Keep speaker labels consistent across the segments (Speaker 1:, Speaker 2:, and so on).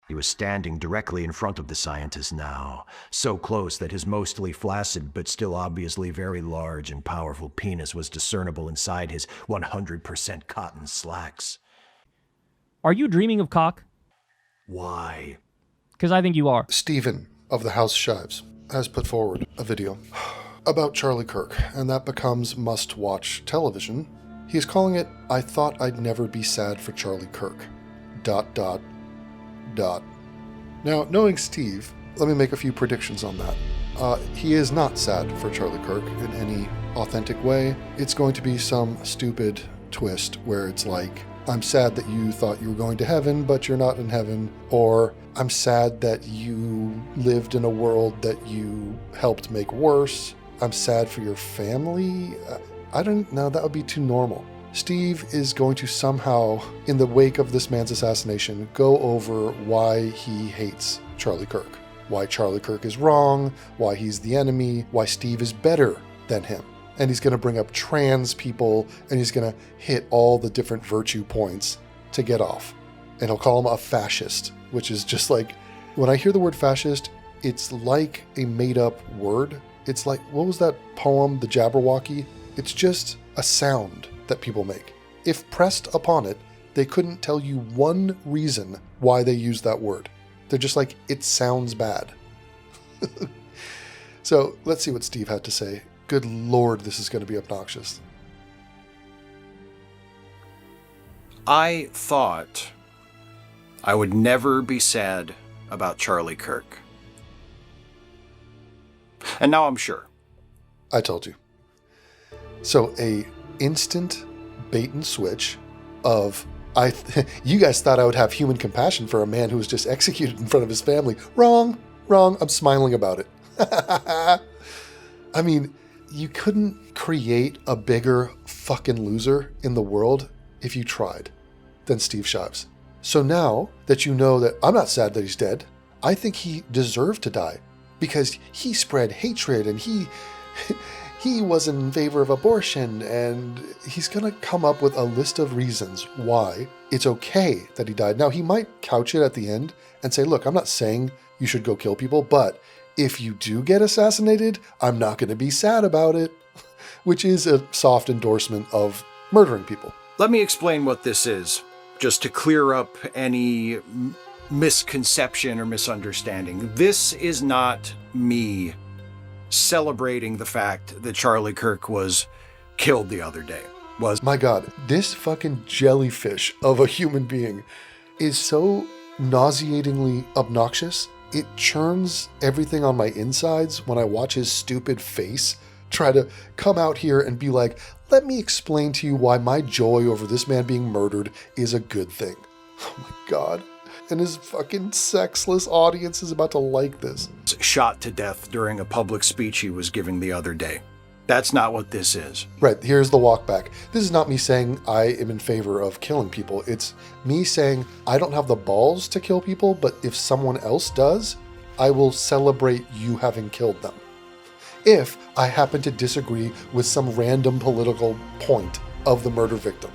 Speaker 1: He was standing directly in front of the scientist now, so close that his mostly flaccid but still obviously very large and powerful penis was discernible inside his 100% cotton slacks.
Speaker 2: Are you dreaming of cock?
Speaker 1: Why?
Speaker 2: Because I think you are.
Speaker 3: Stephen of the House Shives has put forward a video about Charlie Kirk, and that becomes must-watch television. He is calling it, "I Thought I'd Never Be Sad for Charlie Kirk. ... Now, knowing Steve, let me make a few predictions on that. He is not sad for Charlie Kirk in any authentic way. It's going to be some stupid twist where it's like, I'm sad that you thought you were going to heaven, but you're not in heaven. Or, I'm sad that you lived in a world that you helped make worse. I'm sad for your family. I don't know, that would be too normal. Steve is going to somehow, in the wake of this man's assassination, go over why he hates Charlie Kirk. Why Charlie Kirk is wrong, why he's the enemy, why Steve is better than him. And he's going to bring up trans people, and he's going to hit all the different virtue points to get off. And he'll call him a fascist, which is just like, when I hear the word fascist, it's like a made-up word. It's like, what was that poem, The Jabberwocky? It's just a sound that people make. If pressed upon it, they couldn't tell you one reason why they use that word. They're just like, it sounds bad. So let's see what Steve had to say. Good Lord, this is going to be obnoxious.
Speaker 4: I thought I would never be sad about Charlie Kirk. And now I'm sure.
Speaker 3: I told you. So a instant bait and switch of, you guys thought I would have human compassion for a man who was just executed in front of his family. Wrong, I'm smiling about it. I mean, you couldn't create a bigger fucking loser in the world if you tried than Steve Shives. So now that you know that I'm not sad that he's dead, I think he deserved to die because he spread hatred and he was in favor of abortion, and he's going to come up with a list of reasons why it's okay that he died. Now, he might couch it at the end and say, look, I'm not saying you should go kill people, but if you do get assassinated, I'm not going to be sad about it, which is a soft endorsement of murdering people.
Speaker 4: Let me explain what this is, just to clear up any misconception or misunderstanding. This is not me celebrating the fact that Charlie Kirk was killed the other day.
Speaker 3: My God, this fucking jellyfish of a human being is so nauseatingly obnoxious. It churns everything on my insides when I watch his stupid face try to come out here and be like, let me explain to you why my joy over this man being murdered is a good thing. Oh my God. And his fucking sexless audience is about to like this.
Speaker 4: Shot to death during a public speech he was giving the other day. That's not what this is.
Speaker 3: Right, here's the walk back. This is not me saying I am in favor of killing people. It's me saying I don't have the balls to kill people, but if someone else does, I will celebrate you having killed them. If I happen to disagree with some random political point of the murder victim.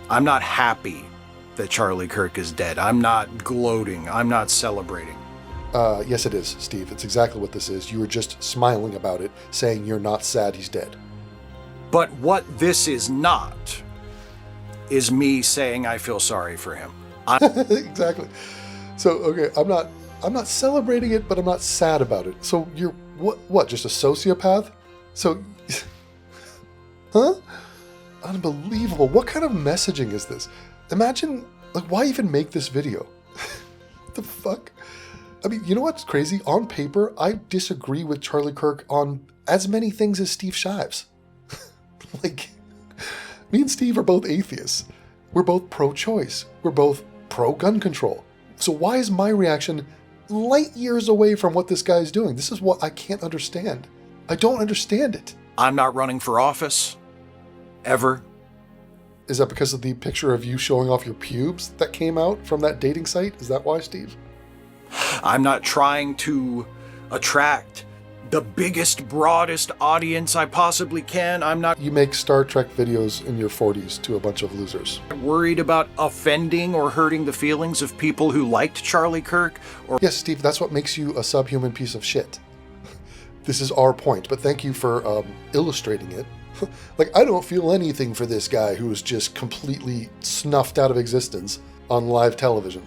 Speaker 4: I'm not happy that Charlie Kirk is dead. I'm not gloating. I'm not celebrating.
Speaker 3: Yes, it is, Steve. It's exactly what this is. You were just smiling about it, saying you're not sad he's dead.
Speaker 4: But what this is not is me saying I feel sorry for him.
Speaker 3: Exactly. So, okay, I'm not celebrating it, but I'm not sad about it. So you're, what, just a sociopath? So, huh? Unbelievable. What kind of messaging is this? Imagine, like, why even make this video? What the fuck? I mean, you know what's crazy? On paper, I disagree with Charlie Kirk on as many things as Steve Shives. Like, me and Steve are both atheists. We're both pro-choice. We're both pro-gun control. So why is my reaction light years away from what this guy's doing? This is what I can't understand. I don't understand it.
Speaker 4: I'm not running for office. Ever.
Speaker 3: Is that because of the picture of you showing off your pubes that came out from that dating site? Is that why, Steve?
Speaker 4: I'm not trying to attract the biggest, broadest audience I possibly can. I'm not
Speaker 3: You make Star Trek videos in your 40s to a bunch of losers.
Speaker 4: worried about offending or hurting the feelings of people who liked Charlie Kirk or
Speaker 3: Yes, Steve, that's what makes you a subhuman piece of shit. This is our point, but thank you for illustrating it. Like, I don't feel anything for this guy who was just completely snuffed out of existence on live television.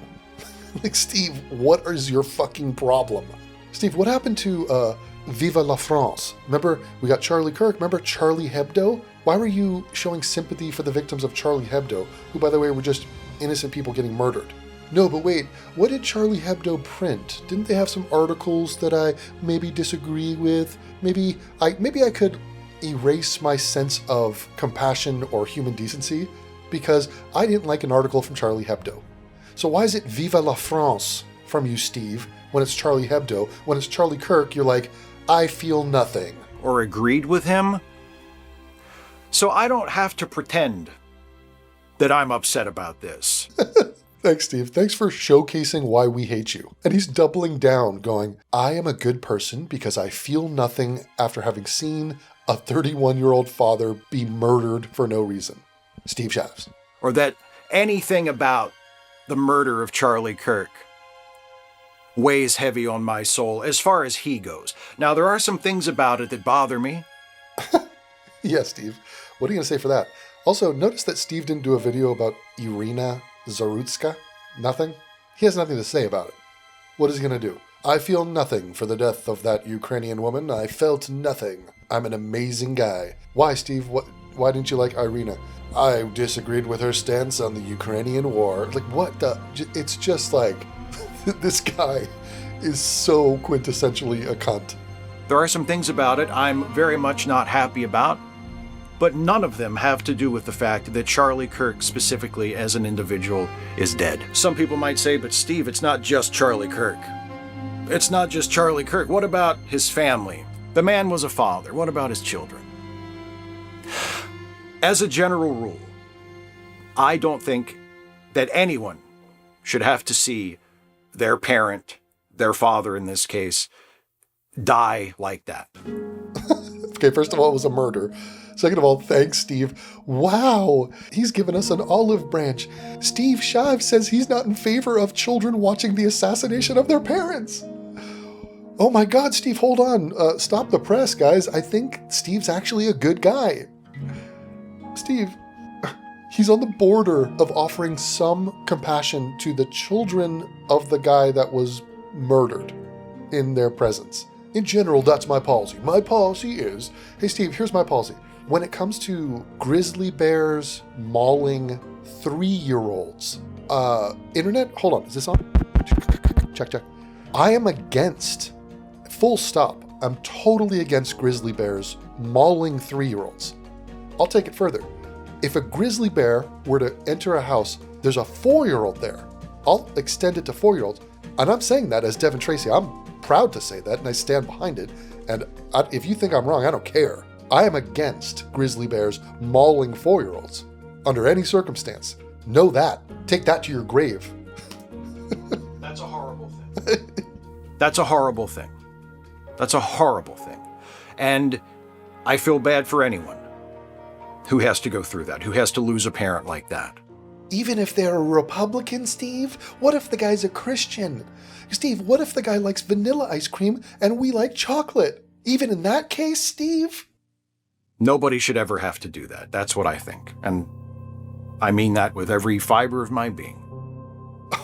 Speaker 3: Like, Steve, what is your fucking problem? Steve, what happened to Viva la France? Remember, we got Charlie Kirk. Remember Charlie Hebdo? Why were you showing sympathy for the victims of Charlie Hebdo, who, by the way, were just innocent people getting murdered? No, but wait, what did Charlie Hebdo print? Didn't they have some articles that I maybe disagree with? Maybe I could erase my sense of compassion or human decency because I didn't like an article from Charlie Hebdo. So why is it Viva la France from you, Steve, when it's Charlie Hebdo? When it's Charlie Kirk, you're like, I feel nothing.
Speaker 4: or agreed with him. So I don't have to pretend that I'm upset about this.
Speaker 3: Thanks, Steve. Thanks for showcasing why we hate you. And he's doubling down, going, I am a good person because I feel nothing after having seen a 31-year-old father be murdered for no reason. Steve Shives.
Speaker 4: Or that anything about the murder of Charlie Kirk weighs heavy on my soul as far as he goes. Now, there are some things about it that bother me.
Speaker 3: Yes, Steve. What are you going to say for that? Also, notice that Steve didn't do a video about Irina Zarutska? Nothing? He has nothing to say about it. What is he going to do? I feel nothing for the death of that Ukrainian woman. I felt nothing. I'm an amazing guy. Why, Steve? Why didn't you like Irina? I disagreed with her stance on the Ukrainian war. Like, what the? It's just like, this guy is so quintessentially a cunt.
Speaker 4: There are some things about it I'm very much not happy about, but none of them have to do with the fact that Charlie Kirk specifically as an individual is dead. Some people might say, but Steve, it's not just Charlie Kirk. It's not just Charlie Kirk. What about his family? The man was a father. What about his children? As a general rule, I don't think that anyone should have to see their parent, their father in this case, die like that.
Speaker 3: Okay, first of all, it was a murder. Second of all, thanks, Steve. Wow, he's given us an olive branch. Steve Shives says he's not in favor of children watching the assassination of their parents. Oh my God, Steve, hold on. Stop the press, guys. I think Steve's actually a good guy. Steve, he's on the border of offering some compassion to the children of the guy that was murdered in their presence. In general, that's my policy. My policy is, hey, Steve, here's my policy. When it comes to grizzly bears mauling 3-year-olds, internet, hold on, is this on? Check. I am against, full stop, I'm totally against grizzly bears mauling 3-year-olds. I'll take it further. If a grizzly bear were to enter a house, there's a 4-year-old there. I'll extend it to 4-year-olds. And I'm saying that as Devon Tracy. I'm proud to say that, and I stand behind it. And if you think I'm wrong, I don't care. I am against grizzly bears mauling 4-year-olds under any circumstance. Know that. Take that to your grave.
Speaker 4: That's a horrible thing. That's a horrible thing. That's a horrible thing. And I feel bad for anyone who has to go through that, who has to lose a parent like that.
Speaker 3: Even if they're a Republican, Steve? What if the guy's a Christian? Steve, what if the guy likes vanilla ice cream and we like chocolate? Even in that case, Steve?
Speaker 4: Nobody should ever have to do that. That's what I think. And I mean that with every fiber of my being.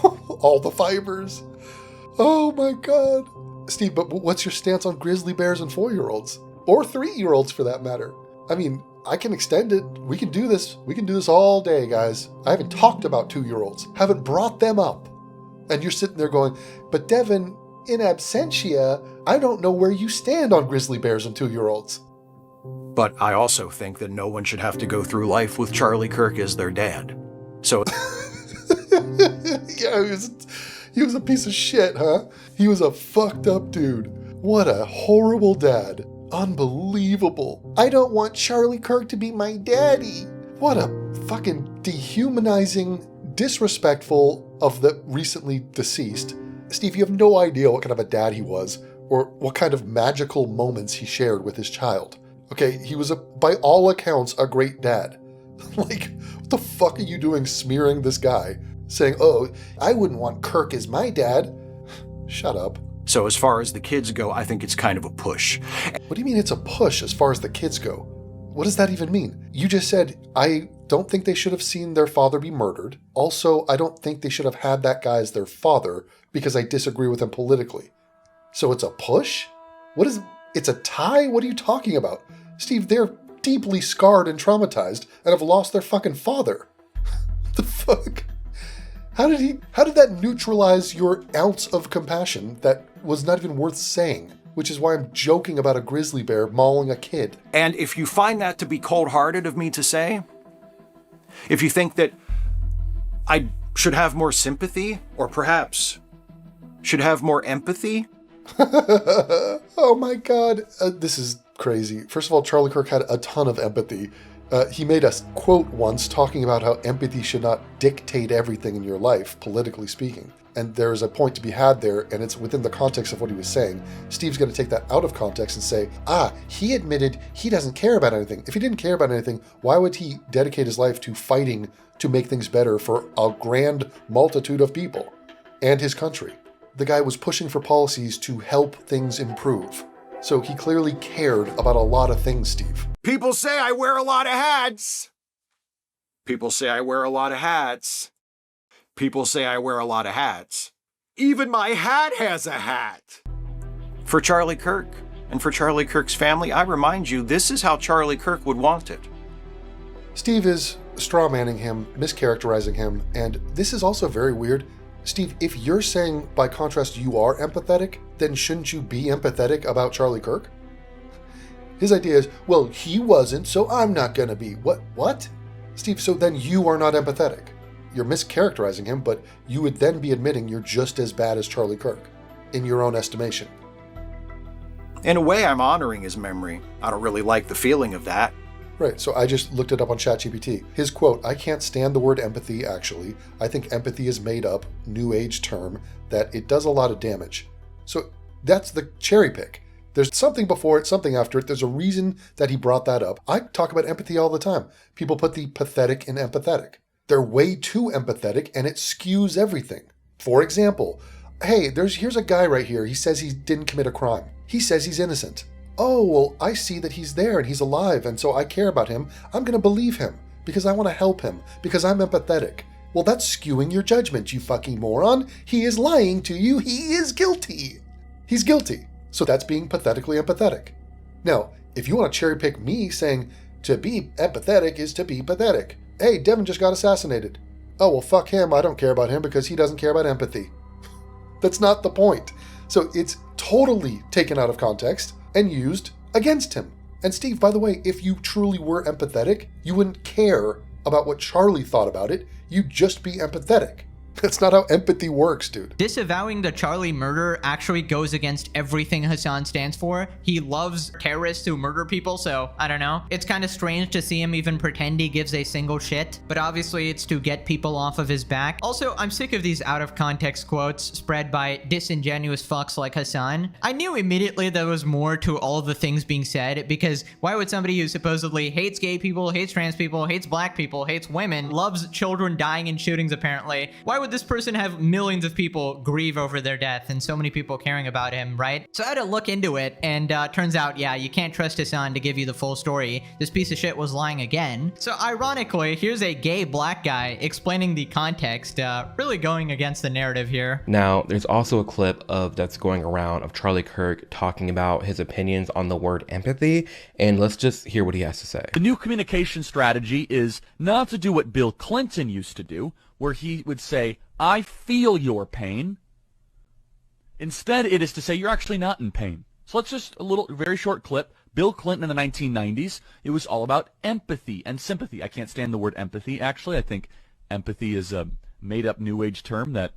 Speaker 3: All the fibers. Oh my God. Steve, but what's your stance on grizzly bears and 4-year-olds? Or 3-year-olds for that matter? I mean, I can extend it. We can do this. We can do this all day, guys. I haven't talked about 2-year-olds. Haven't brought them up. And you're sitting there going, but Devon, in absentia, I don't know where you stand on grizzly bears and 2-year-olds.
Speaker 4: But I also think that no one should have to go through life with Charlie Kirk as their dad. So
Speaker 3: Yeah, he was a piece of shit, huh? He was a fucked up dude. What a horrible dad. Unbelievable. I don't want Charlie Kirk to be my daddy. What a fucking dehumanizing, disrespectful of the recently deceased. Steve, you have no idea what kind of a dad he was or what kind of magical moments he shared with his child. Okay, he was, by all accounts, a great dad. Like, what the fuck are you doing smearing this guy? Saying, oh, I wouldn't want Kirk as my dad. Shut up.
Speaker 4: So as far as the kids go, I think it's kind of a push.
Speaker 3: What do you mean it's a push as far as the kids go? What does that even mean? You just said, I don't think they should have seen their father be murdered. Also, I don't think they should have had that guy as their father because I disagree with him politically. So it's a push? It's a tie? What are you talking about? Steve, they're deeply scarred and traumatized and have lost their fucking father. The fuck? How did that neutralize your ounce of compassion that was not even worth saying? Which is why I'm joking about a grizzly bear mauling a kid.
Speaker 4: And if you find that to be cold-hearted of me to say, if you think that I should have more sympathy, or perhaps should have more empathy.
Speaker 3: Oh my God. This is crazy. First of all, Charlie Kirk had a ton of empathy. He made a quote once talking about how empathy should not dictate everything in your life, politically speaking. And there's a point to be had there, and it's within the context of what he was saying. Steve's going to take that out of context and say, he admitted he doesn't care about anything. If he didn't care about anything, why would he dedicate his life to fighting to make things better for a grand multitude of people and his country? The guy was pushing for policies to help things improve. So he clearly cared about a lot of things, Steve.
Speaker 4: People say I wear a lot of hats. People say I wear a lot of hats. People say I wear a lot of hats. Even my hat has a hat. For Charlie Kirk and for Charlie Kirk's family, I remind you, this is how Charlie Kirk would want it.
Speaker 3: Steve is strawmanning him, mischaracterizing him, and this is also very weird. Steve, if you're saying, by contrast, you are empathetic, then shouldn't you be empathetic about Charlie Kirk? His idea is, well, he wasn't, so I'm not gonna be. What? Steve, so then you are not empathetic. You're mischaracterizing him, but you would then be admitting you're just as bad as Charlie Kirk, in your own estimation.
Speaker 4: In a way, I'm honoring his memory. I don't really like the feeling of that.
Speaker 3: Right, so I just looked it up on ChatGPT. His quote, I can't stand the word empathy, actually. I think empathy is made up, new age term, that it does a lot of damage. So that's the cherry pick. There's something before it, something after it. There's a reason that he brought that up. I talk about empathy all the time. People put the pathetic in empathetic. They're way too empathetic and it skews everything. For example, hey, here's a guy right here. He says he didn't commit a crime. He says he's innocent. Oh, well, I see that he's there and he's alive, and so I care about him. I'm going to believe him because I want to help him, because I'm empathetic. Well, that's skewing your judgment, you fucking moron. He is lying to you. He is guilty. He's guilty. So that's being pathetically empathetic. Now, if you want to cherry pick me saying to be empathetic is to be pathetic. Hey, Devon just got assassinated. Oh, well, fuck him. I don't care about him because he doesn't care about empathy. That's not the point. So it's totally taken out of context and used against him. And Steve, by the way, if you truly were empathetic, you wouldn't care about what Charlie thought about it. You'd just be empathetic. That's not how empathy works, dude.
Speaker 5: Disavowing the Charlie murder actually goes against everything Hassan stands for. He loves terrorists who murder people, so I don't know. It's kind of strange to see him even pretend he gives a single shit, but obviously it's to get people off of his back. Also, I'm sick of these out-of-context quotes spread by disingenuous fucks like Hassan. I knew immediately there was more to all of the things being said, because why would somebody who supposedly hates gay people, hates trans people, hates black people, hates women, loves children dying in shootings apparently, why would this person have millions of people grieve over their death and so many people caring about him, right? So I had to look into it, and turns out, yeah, you can't trust Hassan to give you the full story. This piece of shit was lying again. So ironically, here's a gay black guy explaining the context, really going against the narrative here.
Speaker 6: Now, there's also a clip that's going around of Charlie Kirk talking about his opinions on the word empathy, and let's just hear what he has to say.
Speaker 7: The new communication strategy is not to do what Bill Clinton used to do, where he would say, I feel your pain. Instead, it is to say, you're actually not in pain. So let's just, very short clip. Bill Clinton in the 1990s, it was all about empathy and sympathy. I can't stand the word empathy, actually. I think empathy is a made-up New Age term that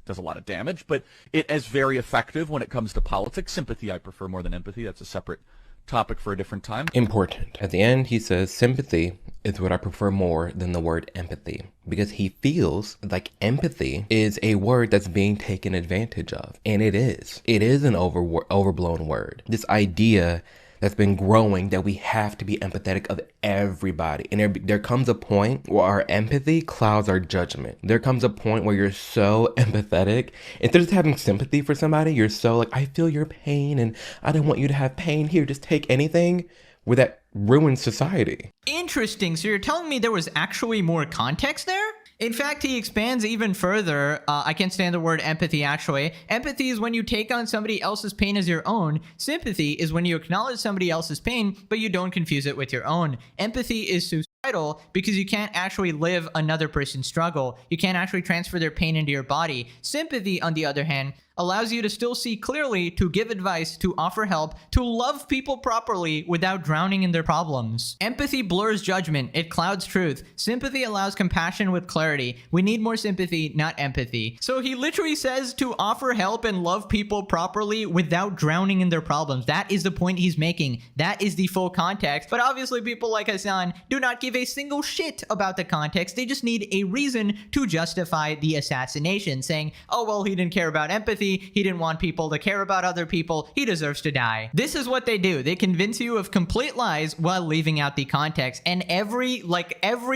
Speaker 7: does a lot of damage, but it is very effective when it comes to politics. Sympathy I prefer more than empathy. That's a separate topic for a different time.
Speaker 6: Important. At the end, he says, sympathy is what I prefer more than the word empathy, because he feels like empathy is a word that's being taken advantage of. And it is. It is an overblown word. This idea that's been growing that we have to be empathetic of everybody. And there comes a point where our empathy clouds our judgment. There comes a point where you're so empathetic. Instead of just having sympathy for somebody, you're so like, I feel your pain and I don't want you to have pain. Here, just take anything. Where that ruins society.
Speaker 5: Interesting. So you're telling me there was actually more context there? In fact, he expands even further. I can't stand the word empathy, actually. Empathy is when you take on somebody else's pain as your own. Sympathy is when you acknowledge somebody else's pain, but you don't confuse it with your own. Empathy is suicidal because you can't actually live another person's struggle. You can't actually transfer their pain into your body. Sympathy, on the other hand, allows you to still see clearly, to give advice, to offer help, to love people properly without drowning in their problems. Empathy blurs judgment. It clouds truth. Sympathy allows compassion with clarity. We need more sympathy, not empathy. So he literally says to offer help and love people properly without drowning in their problems. That is the point he's making. That is the full context. But obviously people like Hassan do not give a single shit about the context. They just need a reason to justify the assassination, saying, oh, well, he didn't care about empathy. He didn't want people to care about other people. He deserves to die. This is what they do. They convince you of complete lies while leaving out the context. And every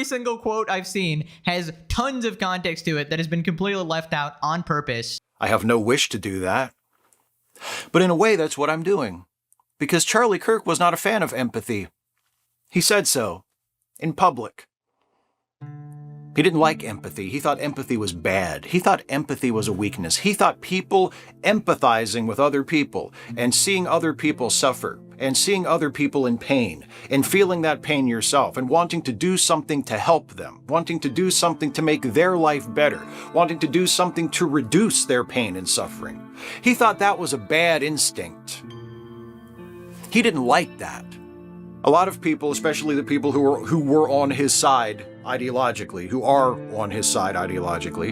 Speaker 5: single quote I've seen has tons of context to it that has been completely left out on purpose.
Speaker 4: I have no wish to do that. But in a way, that's what I'm doing. Because Charlie Kirk was not a fan of empathy. He said so. In public. He didn't like empathy. He thought empathy was bad. He thought empathy was a weakness. He thought people empathizing with other people and seeing other people suffer and seeing other people in pain and feeling that pain yourself and wanting to do something to help them, wanting to do something to make their life better, wanting to do something to reduce their pain and suffering. He thought that was a bad instinct. He didn't like that. A lot of people, especially the people who were on his side ideologically, who are on his side ideologically,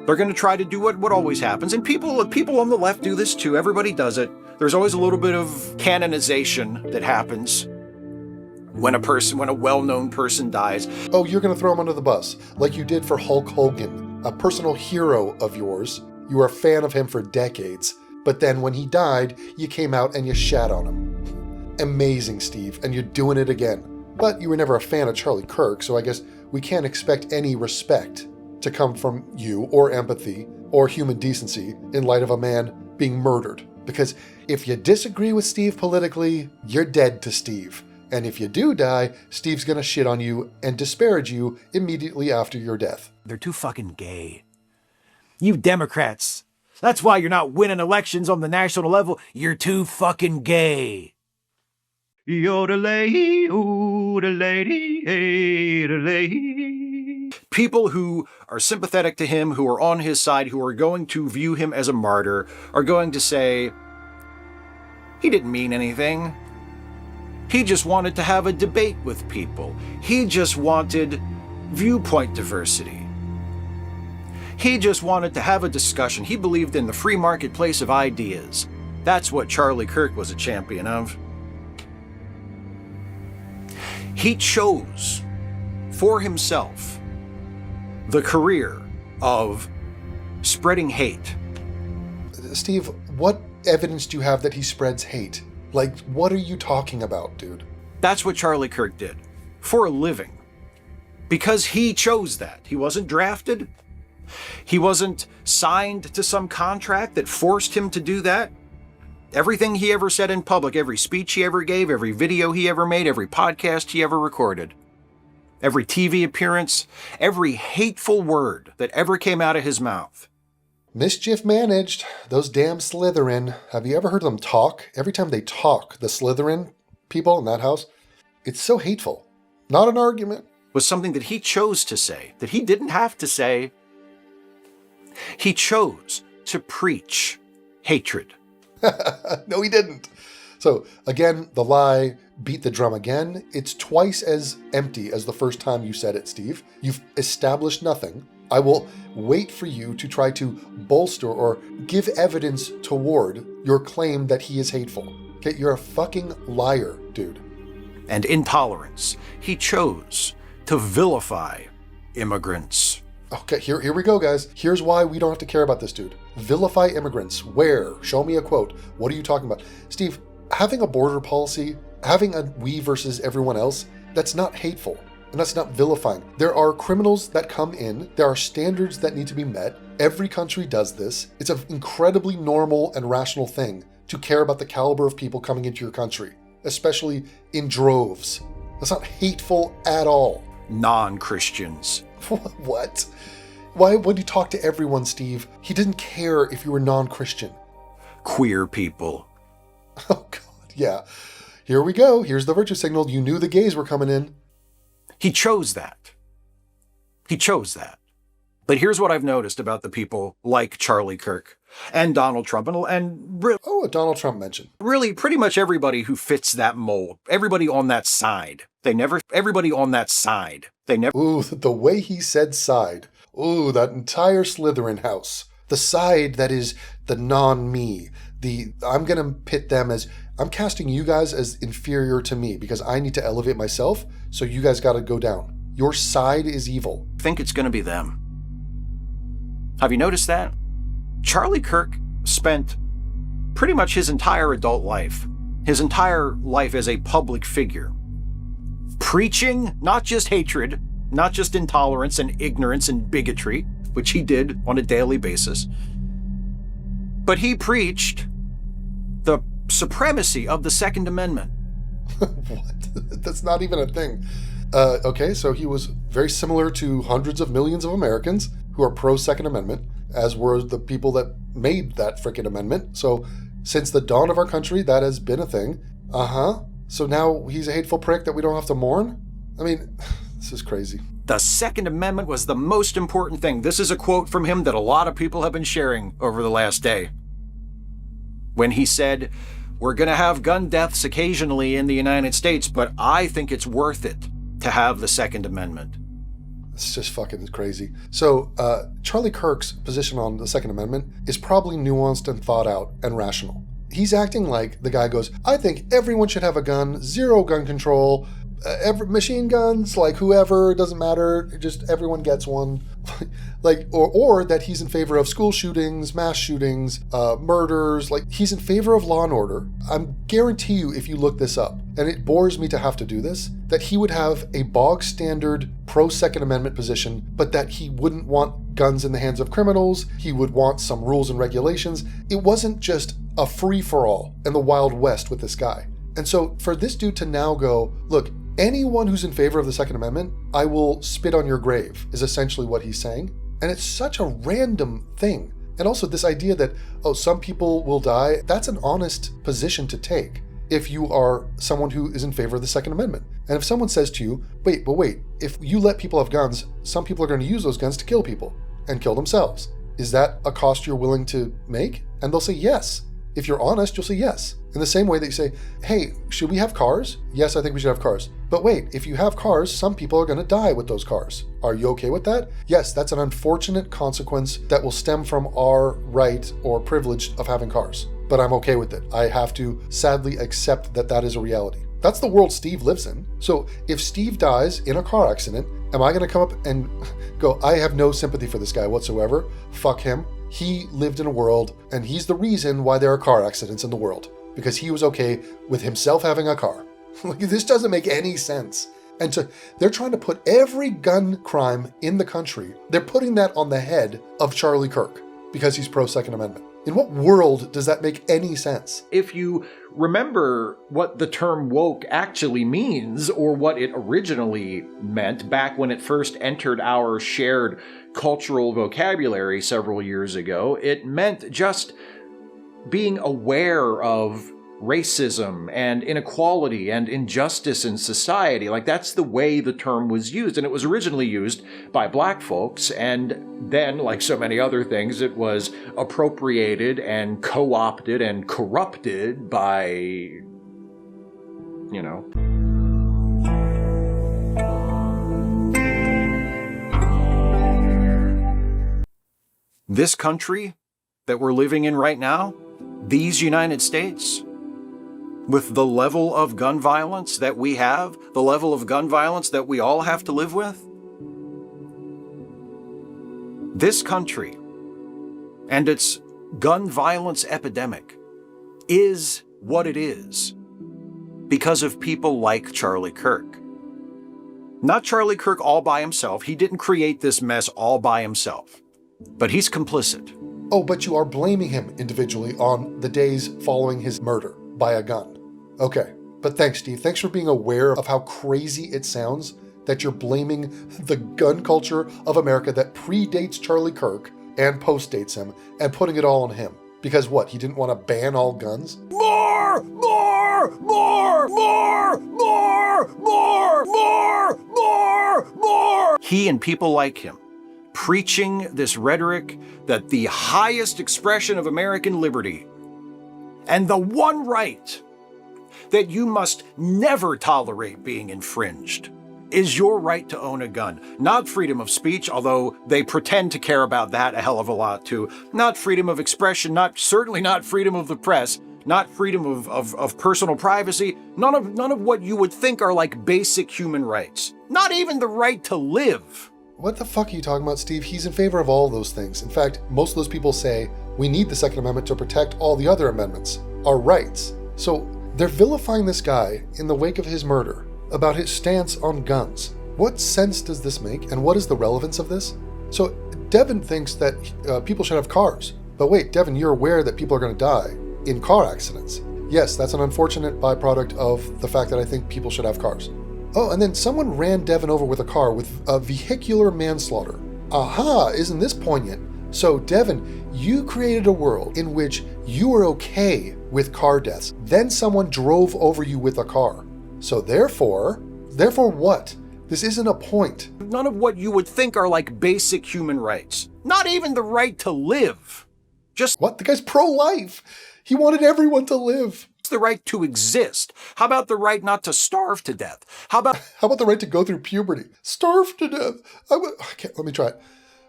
Speaker 4: they're going to try to do what always happens. And people on the left do this too. Everybody does it. There's always a little bit of canonization that happens when a well-known person dies.
Speaker 3: Oh, you're going to throw him under the bus, like you did for Hulk Hogan, a personal hero of yours. You were a fan of him for decades, but then when he died, you came out and you shat on him. Amazing, Steve, and you're doing it again. But you were never a fan of Charlie Kirk, so I guess we can't expect any respect to come from you, or empathy, or human decency in light of a man being murdered. Because if you disagree with Steve politically, you're dead to Steve. And if you do die, Steve's gonna shit on you and disparage you immediately after your death.
Speaker 1: They're too fucking gay. You Democrats. That's why you're not winning elections on the national level. You're too fucking gay. Yodelay, oodalay, oodalay.
Speaker 4: People who are sympathetic to him, who are on his side, who are going to view him as a martyr, are going to say, he didn't mean anything. He just wanted to have a debate with people. He just wanted viewpoint diversity. He just wanted to have a discussion. He believed in the free marketplace of ideas. That's what Charlie Kirk was a champion of. He chose for himself the career of spreading hate.
Speaker 3: Steve, what evidence do you have that he spreads hate? Like, what are you talking about, dude?
Speaker 4: That's what Charlie Kirk did for a living. Because he chose that. He wasn't drafted. He wasn't signed to some contract that forced him to do that. Everything he ever said in public, every speech he ever gave, every video he ever made, every podcast he ever recorded, every TV appearance, every hateful word that ever came out of his mouth.
Speaker 3: Mischief managed. Those damn Slytherin. Have you ever heard them talk? Every time they talk, the Slytherin people in that house, it's so hateful. Not an argument.
Speaker 4: Was something that he chose to say, that he didn't have to say. He chose to preach hatred.
Speaker 3: No, he didn't. So, again, the lie, beat the drum again. It's twice as empty as the first time you said it, Steve. You've established nothing. I will wait for you to try to bolster or give evidence toward your claim that he is hateful. Okay, you're a fucking liar, dude.
Speaker 4: And intolerance. He chose to vilify immigrants.
Speaker 3: Okay, here we go, guys. Here's why we don't have to care about this dude. Vilify immigrants. Where? Show me a quote. What are you talking about? Steve, having a border policy, having a we versus everyone else, that's not hateful. And that's not vilifying. There are criminals that come in. There are standards that need to be met. Every country does this. It's an incredibly normal and rational thing to care about the caliber of people coming into your country, especially in droves. That's not hateful at all.
Speaker 4: Non-Christians.
Speaker 3: What? Why would you talk to everyone, Steve? He didn't care if you were non-Christian.
Speaker 4: Queer people.
Speaker 3: Oh, God, yeah. Here we go. Here's the virtue signal. You knew the gays were coming in.
Speaker 4: He chose that. He chose that. But here's what I've noticed about the people like Charlie Kirk and Donald Trump and
Speaker 3: Oh, a Donald Trump mention.
Speaker 4: really pretty much everybody who fits that mold. Everybody on that side. Everybody on that side. They never.
Speaker 3: Ooh, the way he said side. Ooh, that entire Slytherin house. The side that is the non-me. I'm going to pit them as, I'm casting you guys as inferior to me because I need to elevate myself, so you guys got to go down. Your side is evil.
Speaker 4: Think it's going to be them. Have you noticed that? Charlie Kirk spent pretty much his entire adult life, his entire life as a public figure, preaching not just hatred, not just intolerance and ignorance and bigotry, which he did on a daily basis, but he preached the supremacy of the Second Amendment.
Speaker 3: What? That's not even a thing. Okay, so he was very similar to hundreds of millions of Americans who are pro-Second Amendment, as were the people that made that frickin' amendment. So since the dawn of our country, that has been a thing. So now he's a hateful prick that we don't have to mourn? I mean, this is crazy.
Speaker 4: The Second Amendment was the most important thing. This is a quote from him that a lot of people have been sharing over the last day. When he said, "We're going to have gun deaths occasionally in the United States, but I think it's worth it to have the Second Amendment."
Speaker 3: It's just fucking crazy. So Charlie Kirk's position on the Second Amendment is probably nuanced and thought out and rational. He's acting like the guy goes, I think everyone should have a gun, zero gun control, machine guns, like whoever, it doesn't matter, just everyone gets one. Like, or that he's in favor of school shootings, mass shootings, murders, like he's in favor of law and order. I guarantee you, if you look this up, and it bores me to have to do this, that he would have a bog standard pro-Second Amendment position, but that he wouldn't want guns in the hands of criminals. He would want some rules and regulations. It wasn't just a free-for-all in the Wild West with this guy. And so for this dude to now go, look, anyone who's in favor of the Second Amendment, I will spit on your grave, is essentially what he's saying. And it's such a random thing. And also this idea that, oh, some people will die, that's an honest position to take if you are someone who is in favor of the Second Amendment. And if someone says to you, wait, if you let people have guns, some people are going to use those guns to kill people and kill themselves. Is that a cost you're willing to make? And they'll say yes. If you're honest, you'll say yes. In the same way that you say, hey, should we have cars? Yes, I think we should have cars. But wait, if you have cars, some people are going to die with those cars. Are you okay with that? Yes, that's an unfortunate consequence that will stem from our right or privilege of having cars. But I'm okay with it. I have to sadly accept that that is a reality. That's the world Steve lives in. So if Steve dies in a car accident, am I going to come up and go, I have no sympathy for this guy whatsoever. Fuck him. He lived in a world, and he's the reason why there are car accidents in the world, because he was okay with himself having a car. Like, this doesn't make any sense. And so they're trying to put every gun crime in the country, they're putting that on the head of Charlie Kirk because he's pro-Second Amendment. In what world does that make any sense?
Speaker 4: If you remember what the term woke actually means, or what it originally meant back when it first entered our shared cultural vocabulary several years ago, it meant just being aware of racism and inequality and injustice in society. Like, that's the way the term was used. And it was originally used by black folks. And then, like so many other things, it was appropriated and co-opted and corrupted by, you know. This country that we're living in right now, these United States, with the level of gun violence that we have, the level of gun violence that we all have to live with? This country and its gun violence epidemic is what it is because of people like Charlie Kirk. Not Charlie Kirk all by himself. He didn't create this mess all by himself, but he's complicit.
Speaker 3: Oh, but you are blaming him individually on the days following his murder by a gun. Okay, but thanks, Steve. Thanks for being aware of how crazy it sounds that you're blaming the gun culture of America that predates Charlie Kirk and postdates him and putting it all on him. Because what, he didn't want to ban all guns?
Speaker 4: More! More! More! More! More! More! More! More! More! He and people like him preaching this rhetoric that the highest expression of American liberty and the one right that you must never tolerate being infringed is your right to own a gun. Not freedom of speech, although they pretend to care about that a hell of a lot too. Not freedom of expression, certainly not freedom of the press, not freedom of personal privacy, none of what you would think are like basic human rights. Not even the right to live.
Speaker 3: What the fuck are you talking about, Steve? He's in favor of all those things. In fact, most of those people say we need the Second Amendment to protect all the other amendments, our rights. So they're vilifying this guy in the wake of his murder about his stance on guns. What sense does this make, and what is the relevance of this? So Devon thinks that people should have cars. But wait, Devon, you're aware that people are going to die in car accidents. Yes, that's an unfortunate byproduct of the fact that I think people should have cars. Oh, and then someone ran Devon over with a car with a vehicular manslaughter. Aha, isn't this poignant? So Devon, you created a world in which you were okay with car deaths. Then someone drove over you with a car. So therefore what? This isn't a point.
Speaker 4: None of what you would think are like basic human rights. Not even the right to live. Just
Speaker 3: What? The guy's pro-life. He wanted everyone to live.
Speaker 4: the right to exist. How about the right not to starve to death? How about
Speaker 3: the right to go through puberty? Starve to death. Let me try it.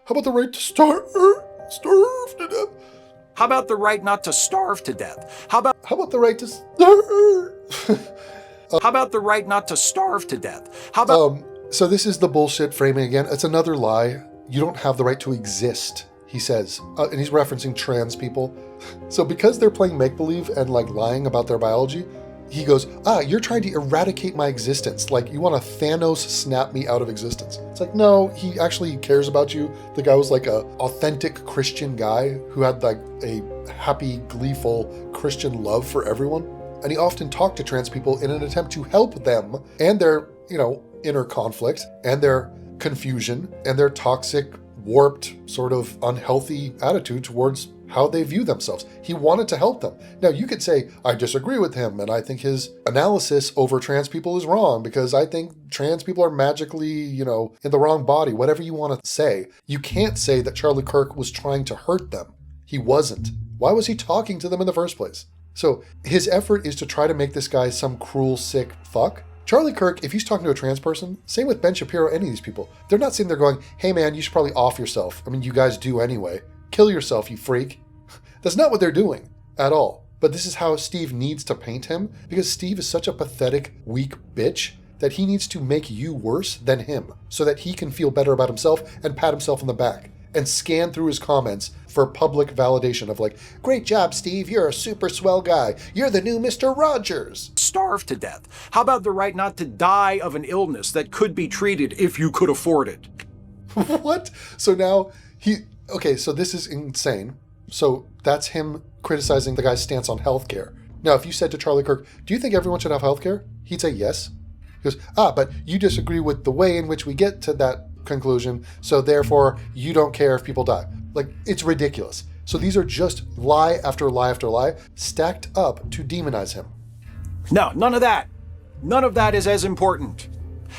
Speaker 3: How about the right to starve to death?
Speaker 4: How about the right not to starve to death? How about
Speaker 3: the right to starve?
Speaker 4: How about the right not to starve to death? How about
Speaker 3: So this is the bullshit framing again. It's another lie. You don't have the right to exist, he says. And he's referencing trans people. So because they're playing make-believe and like lying about their biology, he goes, you're trying to eradicate my existence. Like you want to Thanos snap me out of existence. It's like, no, he actually cares about you. The guy was like a authentic Christian guy who had like a happy, gleeful Christian love for everyone. And he often talked to trans people in an attempt to help them and their, inner conflict and their confusion and their toxic, warped, sort of unhealthy attitude towards how they view themselves. He wanted to help them. Now, you could say, I disagree with him, and I think his analysis over trans people is wrong because I think trans people are magically, in the wrong body, whatever you want to say. You can't say that Charlie Kirk was trying to hurt them. He wasn't. Why was he talking to them in the first place? So his effort is to try to make this guy some cruel, sick fuck. Charlie Kirk, if he's talking to a trans person, same with Ben Shapiro, any of these people, they're not sitting there going, hey man, you should probably off yourself. I mean, you guys do anyway. Kill yourself, you freak. That's not what they're doing at all. But this is how Steve needs to paint him, because Steve is such a pathetic, weak bitch that he needs to make you worse than him so that he can feel better about himself and pat himself on the back and scan through his comments for public validation of like, great job, Steve, you're a super swell guy. You're the new Mr. Rogers.
Speaker 4: starve to death? How about the right not to die of an illness that could be treated if you could afford it?
Speaker 3: What? So now so this is insane. So that's him criticizing the guy's stance on healthcare. Now, if you said to Charlie Kirk, do you think everyone should have healthcare? He'd say yes. He goes, but you disagree with the way in which we get to that conclusion, so therefore you don't care if people die. Like, it's ridiculous. So these are just lie after lie after lie stacked up to demonize him.
Speaker 4: No, none of that. None of that is as important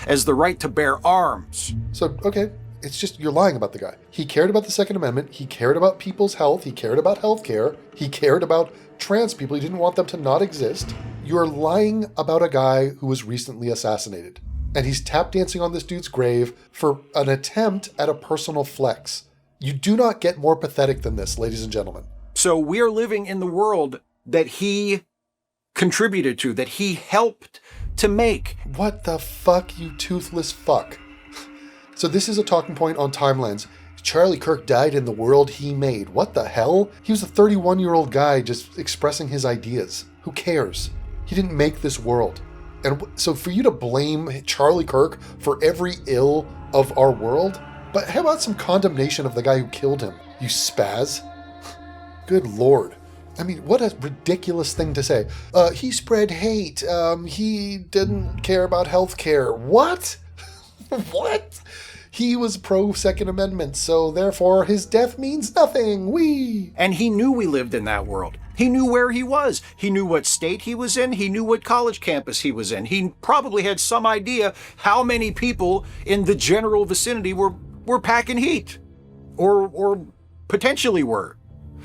Speaker 4: as the right to bear arms.
Speaker 3: So, okay, it's just you're lying about the guy. He cared about the Second Amendment. He cared about people's health. He cared about healthcare. He cared about trans people. He didn't want them to not exist. You're lying about a guy who was recently assassinated. And he's tap dancing on this dude's grave for an attempt at a personal flex. You do not get more pathetic than this, ladies and gentlemen.
Speaker 4: So we're living in the world that he contributed to, that he helped to make.
Speaker 3: What the fuck, you toothless fuck? So this is a talking point on Timelines. Charlie Kirk died in the world he made. What the hell? He was a 31-year-old guy just expressing his ideas. Who cares? He didn't make this world. And so for you to blame Charlie Kirk for every ill of our world, but how about some condemnation of the guy who killed him? You spaz. Good Lord. I mean, what a ridiculous thing to say. He spread hate. He didn't care about healthcare. What? What? He was pro-Second Amendment, so therefore his death means nothing. Whee!
Speaker 4: And he knew we lived in that world. He knew where he was. He knew what state he was in. He knew what college campus he was in. He probably had some idea how many people in the general vicinity were packing heat. Or potentially were.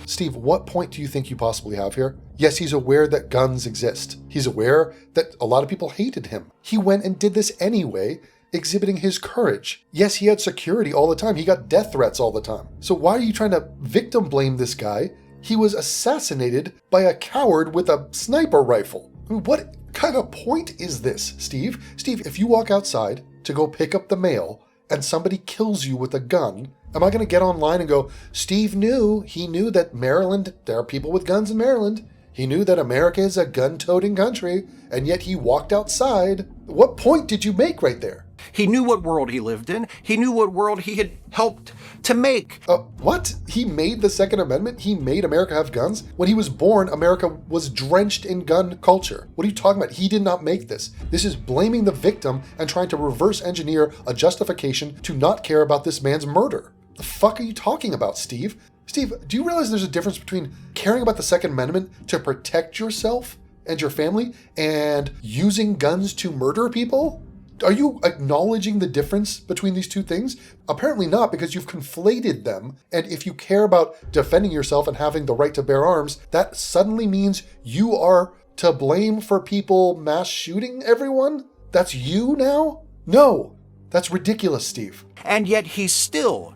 Speaker 3: Steve, what point do you think you possibly have here? Yes, he's aware that guns exist. He's aware that a lot of people hated him. He went and did this anyway, exhibiting his courage. Yes, he had security all the time. He got death threats all the time. So why are you trying to victim blame this guy? He was assassinated by a coward with a sniper rifle. I mean, what kind of point is this, Steve? Steve, if you walk outside to go pick up the mail and somebody kills you with a gun, am I going to get online and go, Steve knew that Maryland, there are people with guns in Maryland. He knew that America is a gun-toting country, and yet he walked outside. What point did you make right there?
Speaker 4: He knew what world he lived in. He knew what world he had helped to make.
Speaker 3: What? He made the Second Amendment? He made America have guns? When he was born, America was drenched in gun culture. What are you talking about? He did not make this. This is blaming the victim and trying to reverse engineer a justification to not care about this man's murder. The fuck are you talking about, Steve? Steve, do you realize there's a difference between caring about the Second Amendment to protect yourself and your family and using guns to murder people? Are you acknowledging the difference between these two things? Apparently not, because you've conflated them. And if you care about defending yourself and having the right to bear arms, that suddenly means you are to blame for people mass shooting everyone? That's you now? No, that's ridiculous, Steve.
Speaker 4: And yet he still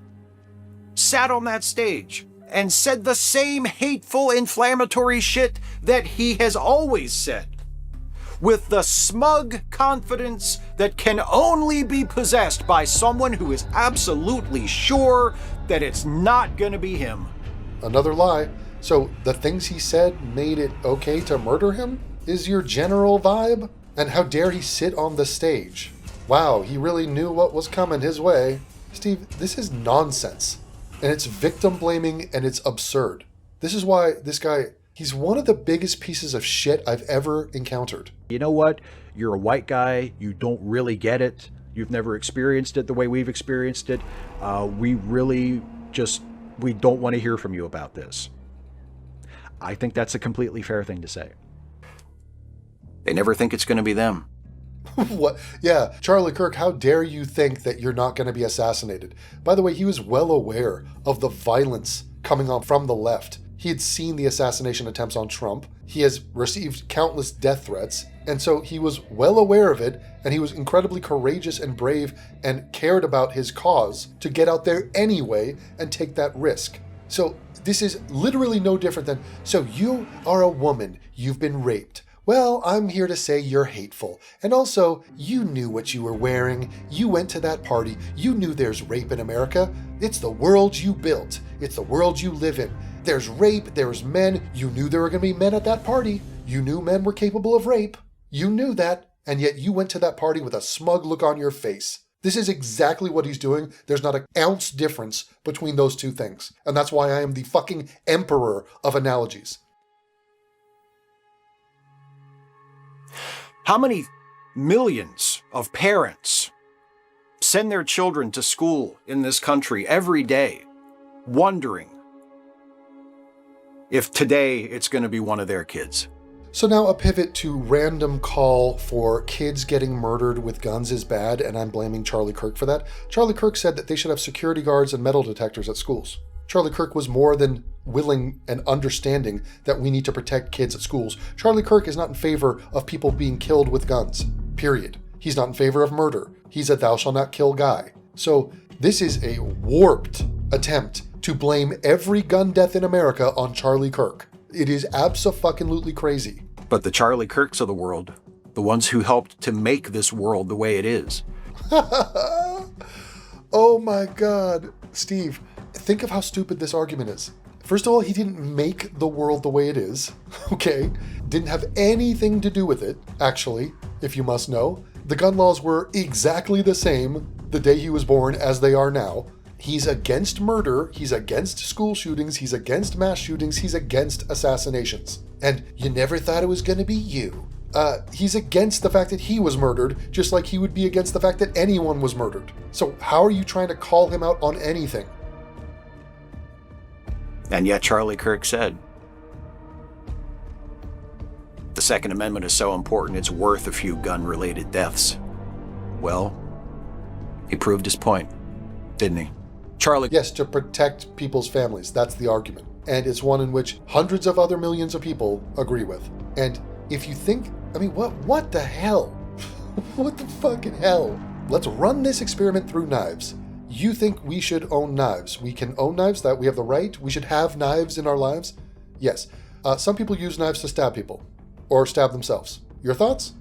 Speaker 4: sat on that stage and said the same hateful, inflammatory shit that he has always said, with the smug confidence that can only be possessed by someone who is absolutely sure that it's not going to be him.
Speaker 3: Another lie. So the things he said made it okay to murder him? Is your general vibe? And how dare he sit on the stage? Wow, he really knew what was coming his way. Steve, this is nonsense. And it's victim blaming and it's absurd. This is why this guy, he's one of the biggest pieces of shit I've ever encountered.
Speaker 8: You know what? You're a white guy. You don't really get it. You've never experienced it the way we've experienced it. We don't want to hear from you about this. I think that's a completely fair thing to say.
Speaker 4: They never think it's going to be them.
Speaker 3: What? Yeah, Charlie Kirk, how dare you think that you're not going to be assassinated? By the way, he was well aware of the violence coming on from the left. He had seen the assassination attempts on Trump. He has received countless death threats. And so he was well aware of it, and he was incredibly courageous and brave and cared about his cause to get out there anyway and take that risk. So this is literally no different than, so you are a woman, you've been raped. Well, I'm here to say you're hateful. And also, you knew what you were wearing. You went to that party. You knew there's rape in America. It's the world you built. It's the world you live in. There's rape, there's men. You knew there were going to be men at that party. You knew men were capable of rape. You knew that, and yet you went to that party with a smug look on your face. This is exactly what he's doing. There's not an ounce difference between those two things. And that's why I am the fucking emperor of analogies.
Speaker 4: How many millions of parents send their children to school in this country every day, wondering if today it's going to be one of their kids?
Speaker 3: So now a pivot to random call for kids getting murdered with guns is bad, and I'm blaming Charlie Kirk for that. Charlie Kirk said that they should have security guards and metal detectors at schools. Charlie Kirk was more than willing and understanding that we need to protect kids at schools. Charlie Kirk is not in favor of people being killed with guns, period. He's not in favor of murder. He's a thou shalt not kill guy. So this is a warped attempt to blame every gun death in America on Charlie Kirk. It is abso-fucking-lutely crazy.
Speaker 4: But the Charlie Kirks of the world, the ones who helped to make this world the way it is.
Speaker 3: Oh my God. Steve, think of how stupid this argument is. First of all, he didn't make the world the way it is, okay? Didn't have anything to do with it, actually, if you must know. The gun laws were exactly the same the day he was born as they are now. He's against murder, he's against school shootings, he's against mass shootings, he's against assassinations. And you never thought it was gonna be you. He's against the fact that he was murdered, just like he would be against the fact that anyone was murdered. So how are you trying to call him out on anything?
Speaker 4: And yet Charlie Kirk said, the Second Amendment is so important it's worth a few gun-related deaths. Well, he proved his point, didn't he? Charlie...
Speaker 3: Yes, to protect people's families. That's the argument. And it's one in which hundreds of other millions of people agree with. And if you think, I mean, what the hell? What the fucking hell? Let's run this experiment through knives. You think we should own knives? We can own knives, that we have the right? We should have knives in our lives? Yes. Some people use knives to stab people. Or stab themselves. Your thoughts?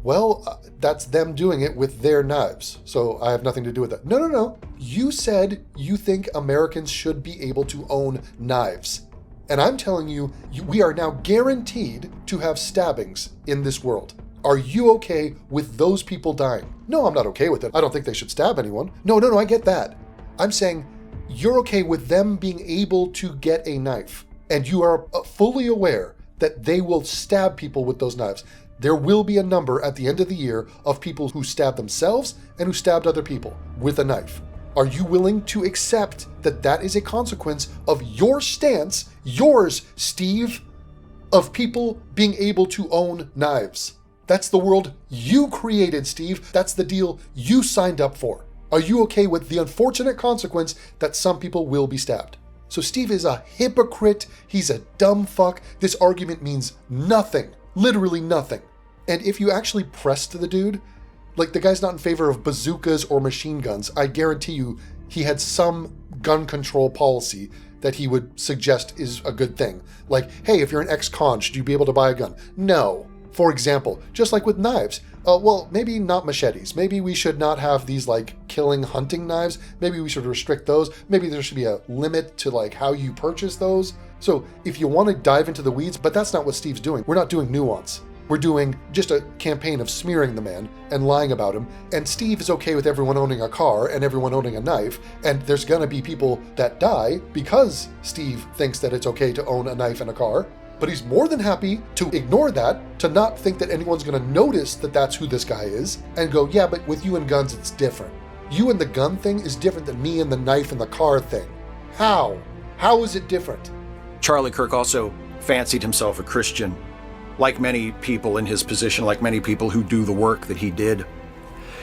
Speaker 3: Well, that's them doing it with their knives. So I have nothing to do with that. No. You said you think Americans should be able to own knives. And I'm telling you, we are now guaranteed to have stabbings in this world. Are you okay with those people dying? No, I'm not okay with it. I don't think they should stab anyone. No, I get that. I'm saying you're okay with them being able to get a knife. And you are fully aware that they will stab people with those knives. There will be a number at the end of the year of people who stabbed themselves and who stabbed other people with a knife. Are you willing to accept that that is a consequence of your stance, yours, Steve, of people being able to own knives? That's the world you created, Steve. That's the deal you signed up for. Are you okay with the unfortunate consequence that some people will be stabbed? So Steve is a hypocrite. He's a dumb fuck. This argument means nothing. Literally nothing. And if you actually pressed the dude, like the guy's not in favor of bazookas or machine guns, I guarantee you he had some gun control policy that he would suggest is a good thing. Like, hey, if you're an ex-con, should you be able to buy a gun? No. For example, just like with knives, well, maybe not machetes. Maybe we should not have these like killing hunting knives. Maybe we should restrict those. Maybe there should be a limit to like how you purchase those. So if you want to dive into the weeds, but that's not what Steve's doing. We're not doing nuance. We're doing just a campaign of smearing the man and lying about him. And Steve is okay with everyone owning a car and everyone owning a knife. And there's gonna be people that die because Steve thinks that it's okay to own a knife and a car. But he's more than happy to ignore that, to not think that anyone's gonna notice that that's who this guy is, and go, yeah, but with you and guns, it's different. You and the gun thing is different than me and the knife and the car thing. How? How is it different?
Speaker 4: Charlie Kirk also fancied himself a Christian. Like many people in his position, like many people who do the work that he did,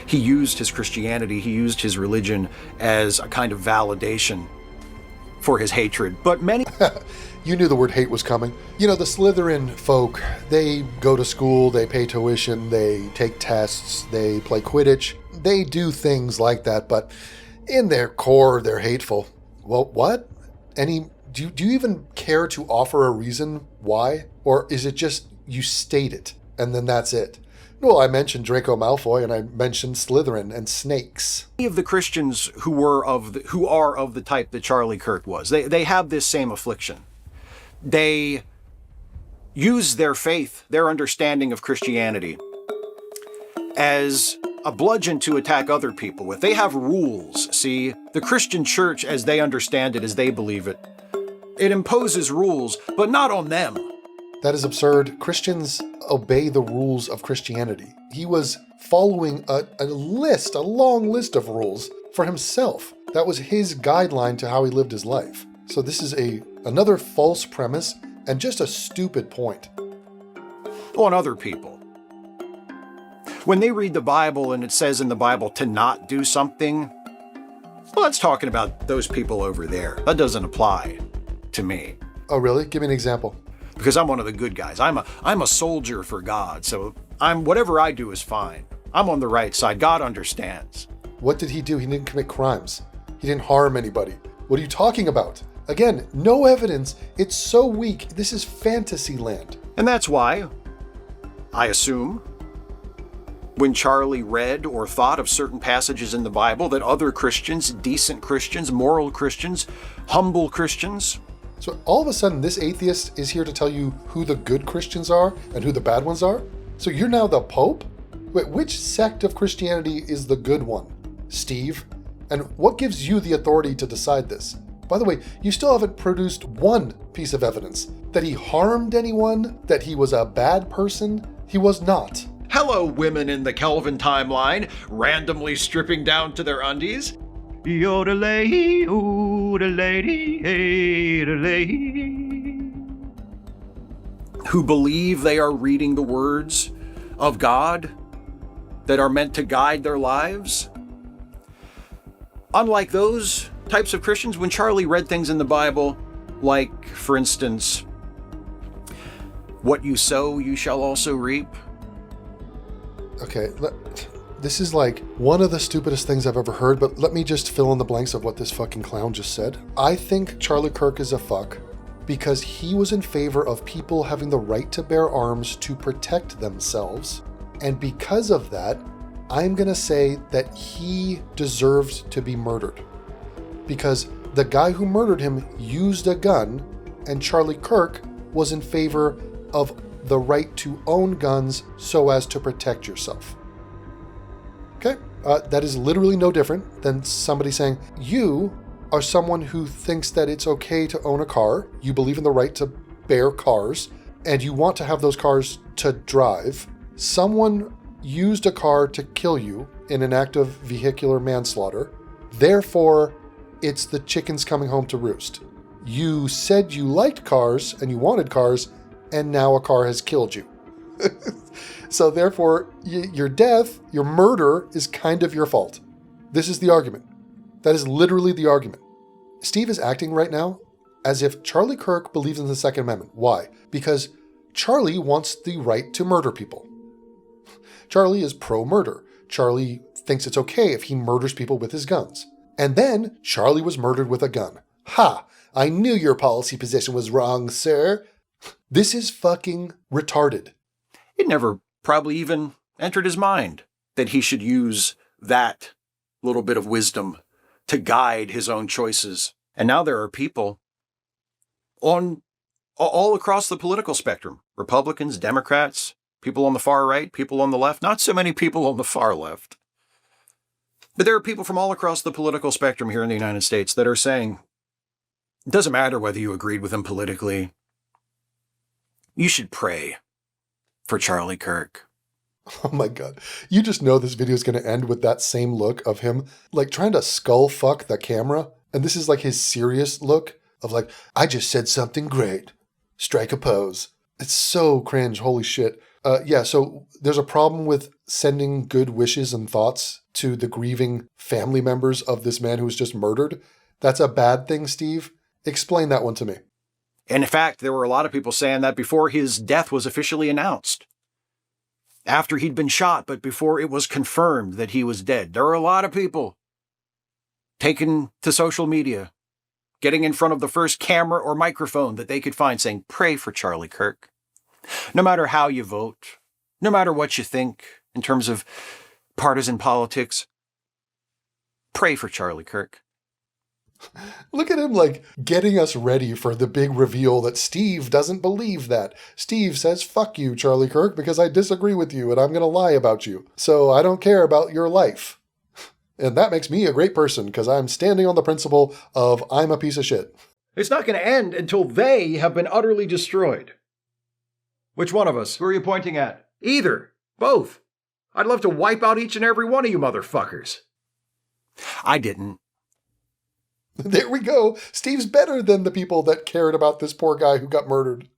Speaker 4: he used his Christianity, he used his religion as a kind of validation for his hatred. But many...
Speaker 3: You knew the word hate was coming. You know, the Slytherin folk, they go to school, they pay tuition, they take tests, they play Quidditch. They do things like that, but in their core, they're hateful. Well, what? Do you even care to offer a reason why? Or is it just you state it, and then that's it? Well, I mentioned Draco Malfoy, and I mentioned Slytherin and snakes.
Speaker 4: Many of the Christians who are of the type that Charlie Kirk was, they have this same affliction. They use their faith, their understanding of Christianity, as a bludgeon to attack other people with. They have rules, see? The Christian church, as they understand it, as they believe it, it imposes rules, but not on them.
Speaker 3: That is absurd. Christians obey the rules of Christianity. He was following a long list of rules for himself. That was his guideline to how he lived his life. So this is another false premise and just a stupid point.
Speaker 4: On other people. When they read the Bible and it says in the Bible to not do something, well, that's talking about those people over there. That doesn't apply to me.
Speaker 3: Oh, really? Give me an example.
Speaker 4: Because I'm one of the good guys. I'm a soldier for God, so whatever I do is fine. I'm on the right side. God understands.
Speaker 3: What did he do? He didn't commit crimes. He didn't harm anybody. What are you talking about? Again, no evidence. It's so weak. This is fantasy land.
Speaker 4: And that's why, I assume, when Charlie read or thought of certain passages in the Bible that other Christians, decent Christians, moral Christians, humble Christians.
Speaker 3: So all of a sudden, this atheist is here to tell you who the good Christians are and who the bad ones are? So you're now the Pope? Wait, which sect of Christianity is the good one, Steve? And what gives you the authority to decide this? By the way, you still haven't produced one piece of evidence that he harmed anyone, that he was a bad person. He was not.
Speaker 4: Hello, women in the Kelvin timeline, randomly stripping down to their undies.
Speaker 8: Yodelay, oodelay, hey,
Speaker 4: Who believe they are reading the words of God that are meant to guide their lives. Unlike those types of Christians, when Charlie read things in the Bible, like, for instance, what you sow, you shall also reap.
Speaker 3: Okay, this is like one of the stupidest things I've ever heard, but let me just fill in the blanks of what this fucking clown just said. I think Charlie Kirk is a fuck because he was in favor of people having the right to bear arms to protect themselves. And because of that, I'm gonna say that he deserved to be murdered. Because the guy who murdered him used a gun, and Charlie Kirk was in favor of the right to own guns so as to protect yourself. Okay, that is literally no different than somebody saying, you are someone who thinks that it's okay to own a car, you believe in the right to bear cars, and you want to have those cars to drive. Someone used a car to kill you in an act of vehicular manslaughter. Therefore, it's the chickens coming home to roost. You said you liked cars and you wanted cars, and now a car has killed you. So therefore, your death, your murder is kind of your fault. This is the argument. That is literally the argument. Steve is acting right now as if Charlie Kirk believes in the Second Amendment. Why? Because Charlie wants the right to murder people. Charlie is pro-murder. Charlie thinks it's okay if he murders people with his guns. And then Charlie was murdered with a gun. Ha! I knew your policy position was wrong, sir. This is fucking retarded.
Speaker 4: It never probably even entered his mind that he should use that little bit of wisdom to guide his own choices. And now there are people on all across the political spectrum, Republicans, Democrats, people on the far right, people on the left, not so many people on the far left. But there are people from all across the political spectrum here in the United States that are saying, it doesn't matter whether you agreed with him politically, you should pray for Charlie Kirk.
Speaker 3: Oh my God. You just know this video is going to end with that same look of him, like trying to skull fuck the camera. And this is like his serious look of like, I just said something great. Strike a pose. It's so cringe. Holy shit. Yeah, so there's a problem with sending good wishes and thoughts to the grieving family members of this man who was just murdered. That's a bad thing, Steve. Explain that one to me.
Speaker 4: And in fact, there were a lot of people saying that before his death was officially announced. After he'd been shot, but before it was confirmed that he was dead. There were a lot of people taken to social media, getting in front of the first camera or microphone that they could find, saying, pray for Charlie Kirk. No matter how you vote, no matter what you think in terms of partisan politics, pray for Charlie Kirk.
Speaker 3: Look at him like getting us ready for the big reveal that Steve doesn't believe that. Steve says, fuck you, Charlie Kirk, because I disagree with you and I'm going to lie about you. So I don't care about your life. And that makes me a great person because I'm standing on the principle of I'm a piece of shit.
Speaker 4: It's not going to end until they have been utterly destroyed. Which one of us? Who are you pointing at? Either. Both. I'd love to wipe out each and every one of you motherfuckers. I didn't.
Speaker 3: There we go. Steve's better than the people that cared about this poor guy who got murdered.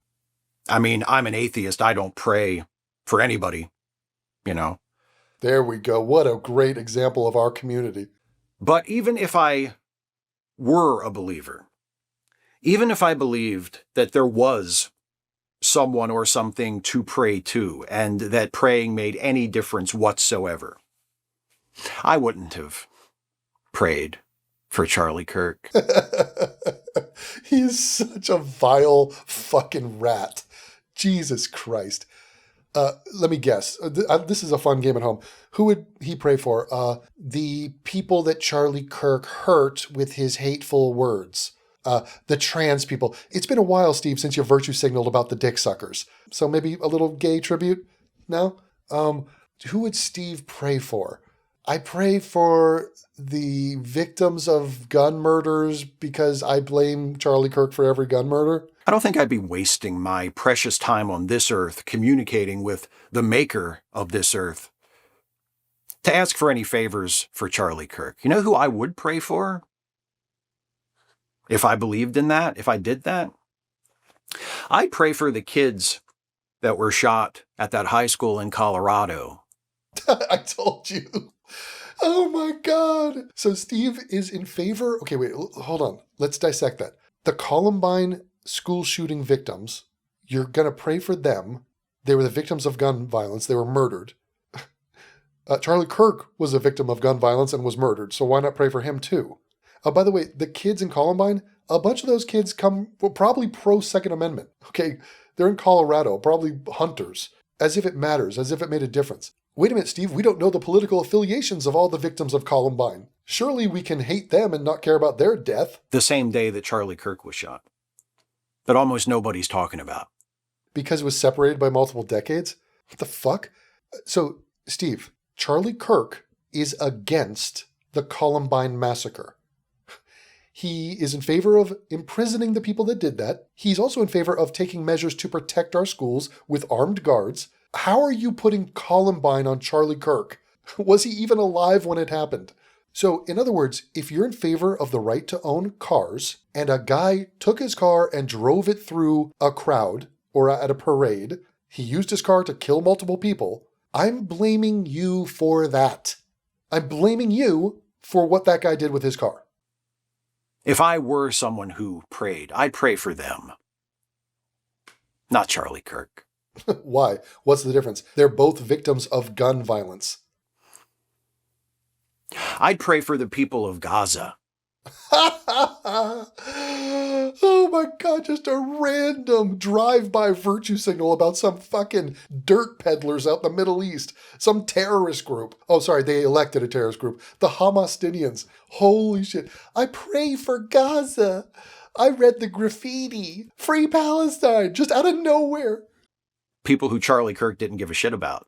Speaker 4: I mean, I'm an atheist. I don't pray for anybody, you know.
Speaker 3: There we go. What a great example of our community.
Speaker 4: But even if I were a believer, even if I believed that there was someone or something to pray to and that praying made any difference whatsoever, I wouldn't have prayed for Charlie Kirk.
Speaker 3: He's such a vile fucking rat. Jesus Christ. Let me guess. This is a fun game at home. Who would he pray for? The people that Charlie Kirk hurt with his hateful words. The trans people. It's been a while, Steve, since you virtue signaled about the dick suckers. So maybe a little gay tribute? No? Who would Steve pray for? I pray for the victims of gun murders because I blame Charlie Kirk for every gun murder.
Speaker 4: I don't think I'd be wasting my precious time on this earth communicating with the maker of this earth to ask for any favors for Charlie Kirk. You know who I would pray for? If I believed in that, if I did that? I'd pray for the kids that were shot at that high school in Colorado.
Speaker 3: I told you. Oh my God. So Steve is in favor. Okay, wait, hold on. Let's dissect that. The Columbine school shooting victims, you're going to pray for them. They were the victims of gun violence. They were murdered. Charlie Kirk was a victim of gun violence and was murdered. So why not pray for him too? By the way, the kids in Columbine, a bunch of those kids were probably pro Second Amendment. Okay, they're in Colorado, probably hunters. As if it matters, as if it made a difference. Wait a minute, Steve, we don't know the political affiliations of all the victims of Columbine. Surely we can hate them and not care about their death.
Speaker 4: The same day that Charlie Kirk was shot. That almost nobody's talking about.
Speaker 3: Because it was separated by multiple decades? What the fuck? So, Steve, Charlie Kirk is against the Columbine massacre. He is in favor of imprisoning the people that did that. He's also in favor of taking measures to protect our schools with armed guards. How are you putting Columbine on Charlie Kirk? Was he even alive when it happened? So, in other words, if you're in favor of the right to own cars, and a guy took his car and drove it through a crowd or at a parade, he used his car to kill multiple people, I'm blaming you for that. I'm blaming you for what that guy did with his car.
Speaker 4: If I were someone who prayed, I'd pray for them. Not Charlie Kirk.
Speaker 3: Why? What's the difference? They're both victims of gun violence.
Speaker 4: I'd pray for the people of Gaza.
Speaker 3: Oh my God, just a random drive-by virtue signal about some fucking dirt peddlers out in the Middle East. Some terrorist group. Oh, sorry, they elected a terrorist group. The Hamastinians. Holy shit. I pray for Gaza. I read the graffiti. Free Palestine. Just out of nowhere.
Speaker 4: People who Charlie Kirk didn't give a shit about.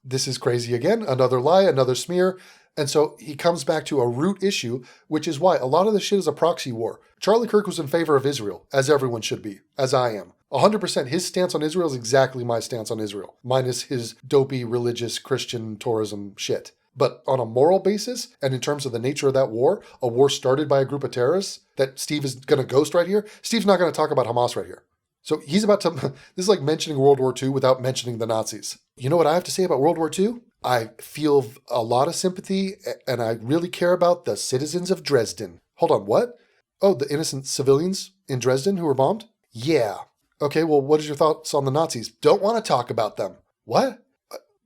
Speaker 3: This is crazy again. Another lie, another smear. And so he comes back to a root issue, which is why a lot of this shit is a proxy war. Charlie Kirk was in favor of Israel, as everyone should be, as I am. 100% his stance on Israel is exactly my stance on Israel, minus his dopey religious Christian tourism shit. But on a moral basis, and in terms of the nature of that war, a war started by a group of terrorists that Steve is going to ghost right here, Steve's not going to talk about Hamas right here. So he's about to, this is like mentioning World War II without mentioning the Nazis. You know what I have to say about World War II? I feel a lot of sympathy, and I really care about the citizens of Dresden. Hold on, what? Oh, the innocent civilians in Dresden who were bombed? Yeah. Okay, well, what is your thoughts on the Nazis? Don't want to talk about them. What?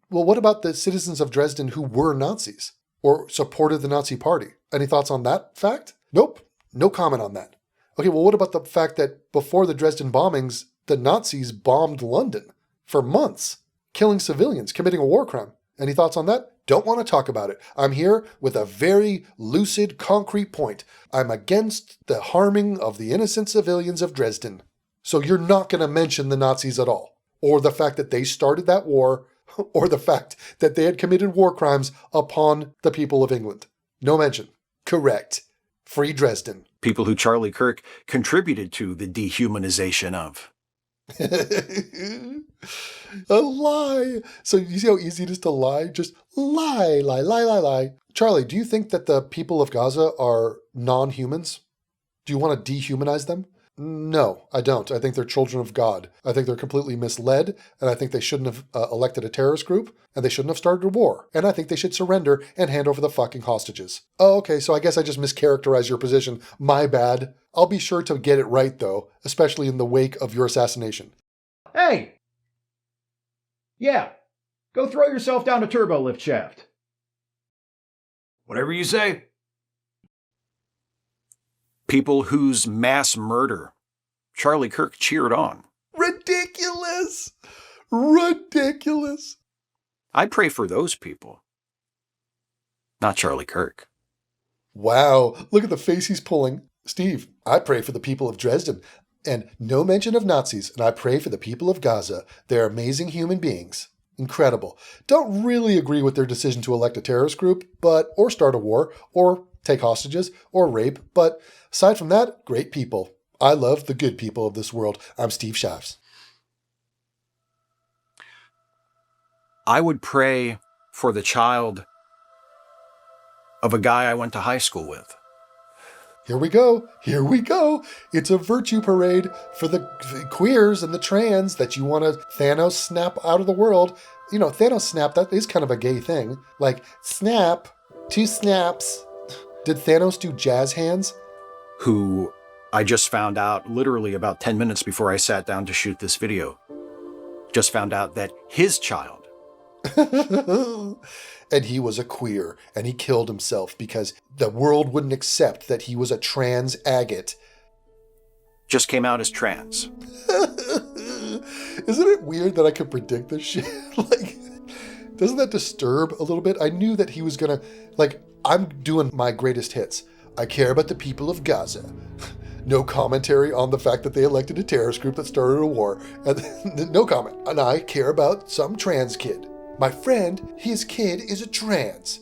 Speaker 3: Well, what about the citizens of Dresden who were Nazis or supported the Nazi party? Any thoughts on that fact? Nope. No comment on that. Okay, well, what about the fact that before the Dresden bombings, the Nazis bombed London for months, killing civilians, committing a war crime? Any thoughts on that? Don't want to talk about it. I'm here with a very lucid, concrete point. I'm against the harming of the innocent civilians of Dresden. So you're not going to mention the Nazis at all, or the fact that they started that war, or the fact that they had committed war crimes upon the people of England. No mention. Correct. Free Dresden.
Speaker 4: People who Charlie Kirk contributed to the dehumanization of.
Speaker 3: A lie. So you see how easy it is to lie? Just lie, lie, lie, lie, lie. Charlie, do you think that the people of Gaza are non-humans? Do you want to dehumanize them? No, I don't. I think they're children of God. I think they're completely misled, and I think they shouldn't have elected a terrorist group, and they shouldn't have started a war. And I think they should surrender and hand over the fucking hostages. Oh, okay, so I guess I just mischaracterized your position. My bad. I'll be sure to get it right, though, especially in the wake of your assassination.
Speaker 8: Hey! Yeah, go throw yourself down a turbo lift shaft.
Speaker 4: Whatever you say. People whose mass murder Charlie Kirk cheered on.
Speaker 3: Ridiculous! ridiculous. Ridiculous.
Speaker 4: I pray for those people, not Charlie Kirk.
Speaker 3: Wow, look at the face he's pulling. Steve, I pray for the people of Dresden. And no mention of Nazis, and I pray for the people of Gaza. They're amazing human beings. Incredible. Don't really agree with their decision to elect a terrorist group, or start a war, or take hostages, or rape, but aside from that, great people. I love the good people of this world. I'm Steve Shives.
Speaker 4: I would pray for the child of a guy I went to high school with.
Speaker 3: Here we go. Here we go. It's a virtue parade for the queers and the trans that you want to Thanos snap out of the world. You know, Thanos snap, that is kind of a gay thing. Like, snap, 2 snaps. Did Thanos do jazz hands?
Speaker 4: Who I just found out literally about 10 minutes before I sat down to shoot this video. Just found out that his child.
Speaker 3: And he was a queer, and he killed himself because the world wouldn't accept that he was a trans agate.
Speaker 4: Just came out as trans.
Speaker 3: Isn't it weird that I could predict this shit? Like, doesn't that disturb a little bit? I knew that he was gonna, like, I'm doing my greatest hits. I care about the people of Gaza. No commentary on the fact that they elected a terrorist group that started a war. And no comment. And I care about some trans kid. My friend, his kid is a trans.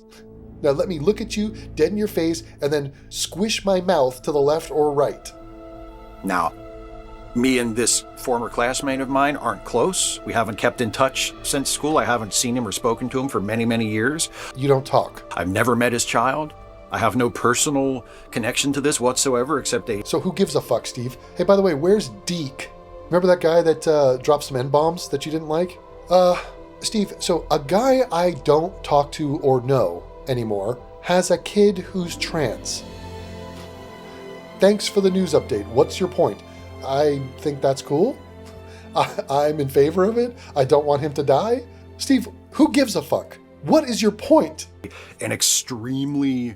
Speaker 3: Now let me look at you dead in your face and then squish my mouth to the left or right.
Speaker 4: Now, me and this former classmate of mine aren't close. We haven't kept in touch since school. I haven't seen him or spoken to him for many, many years.
Speaker 3: You don't talk.
Speaker 4: I've never met his child. I have no personal connection to this whatsoever except a...
Speaker 3: So who gives a fuck, Steve? Hey, by the way, where's Deke? Remember that guy that dropped some N-bombs that you didn't like? Steve, so a guy I don't talk to or know anymore has a kid who's trans. Thanks for the news update. What's your point? I think that's cool. I'm in favor of it. I don't want him to die. Steve, who gives a fuck? What is your point?
Speaker 4: An extremely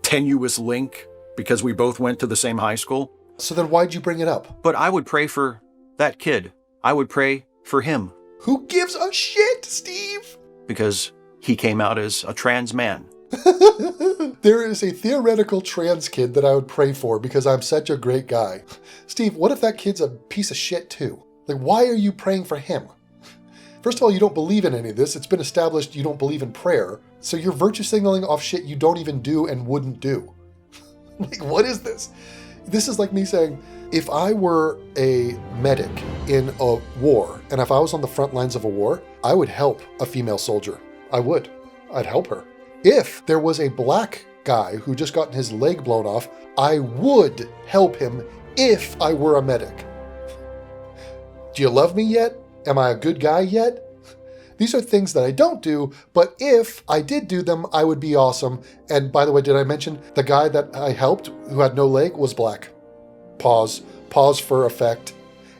Speaker 4: tenuous link because we both went to the same high school.
Speaker 3: So then why'd you bring it up?
Speaker 4: But I would pray for that kid. I would pray for him.
Speaker 3: Who gives a shit, Steve?
Speaker 4: Because he came out as a trans man.
Speaker 3: There is a theoretical trans kid that I would pray for because I'm such a great guy. Steve, what if that kid's a piece of shit too? Like, why are you praying for him? First of all, you don't believe in any of this. It's been established you don't believe in prayer. So you're virtue signaling off shit you don't even do and wouldn't do. Like, what is this? This is like me saying, if I were a medic in a war, and if I was on the front lines of a war, I would help a female soldier. I would. I'd help her. If there was a black guy who just gotten his leg blown off, I would help him if I were a medic. Do you love me yet? Am I a good guy yet? These are things that I don't do, but if I did do them, I would be awesome. And by the way, did I mention the guy that I helped who had no leg was black? Pause. Pause for effect.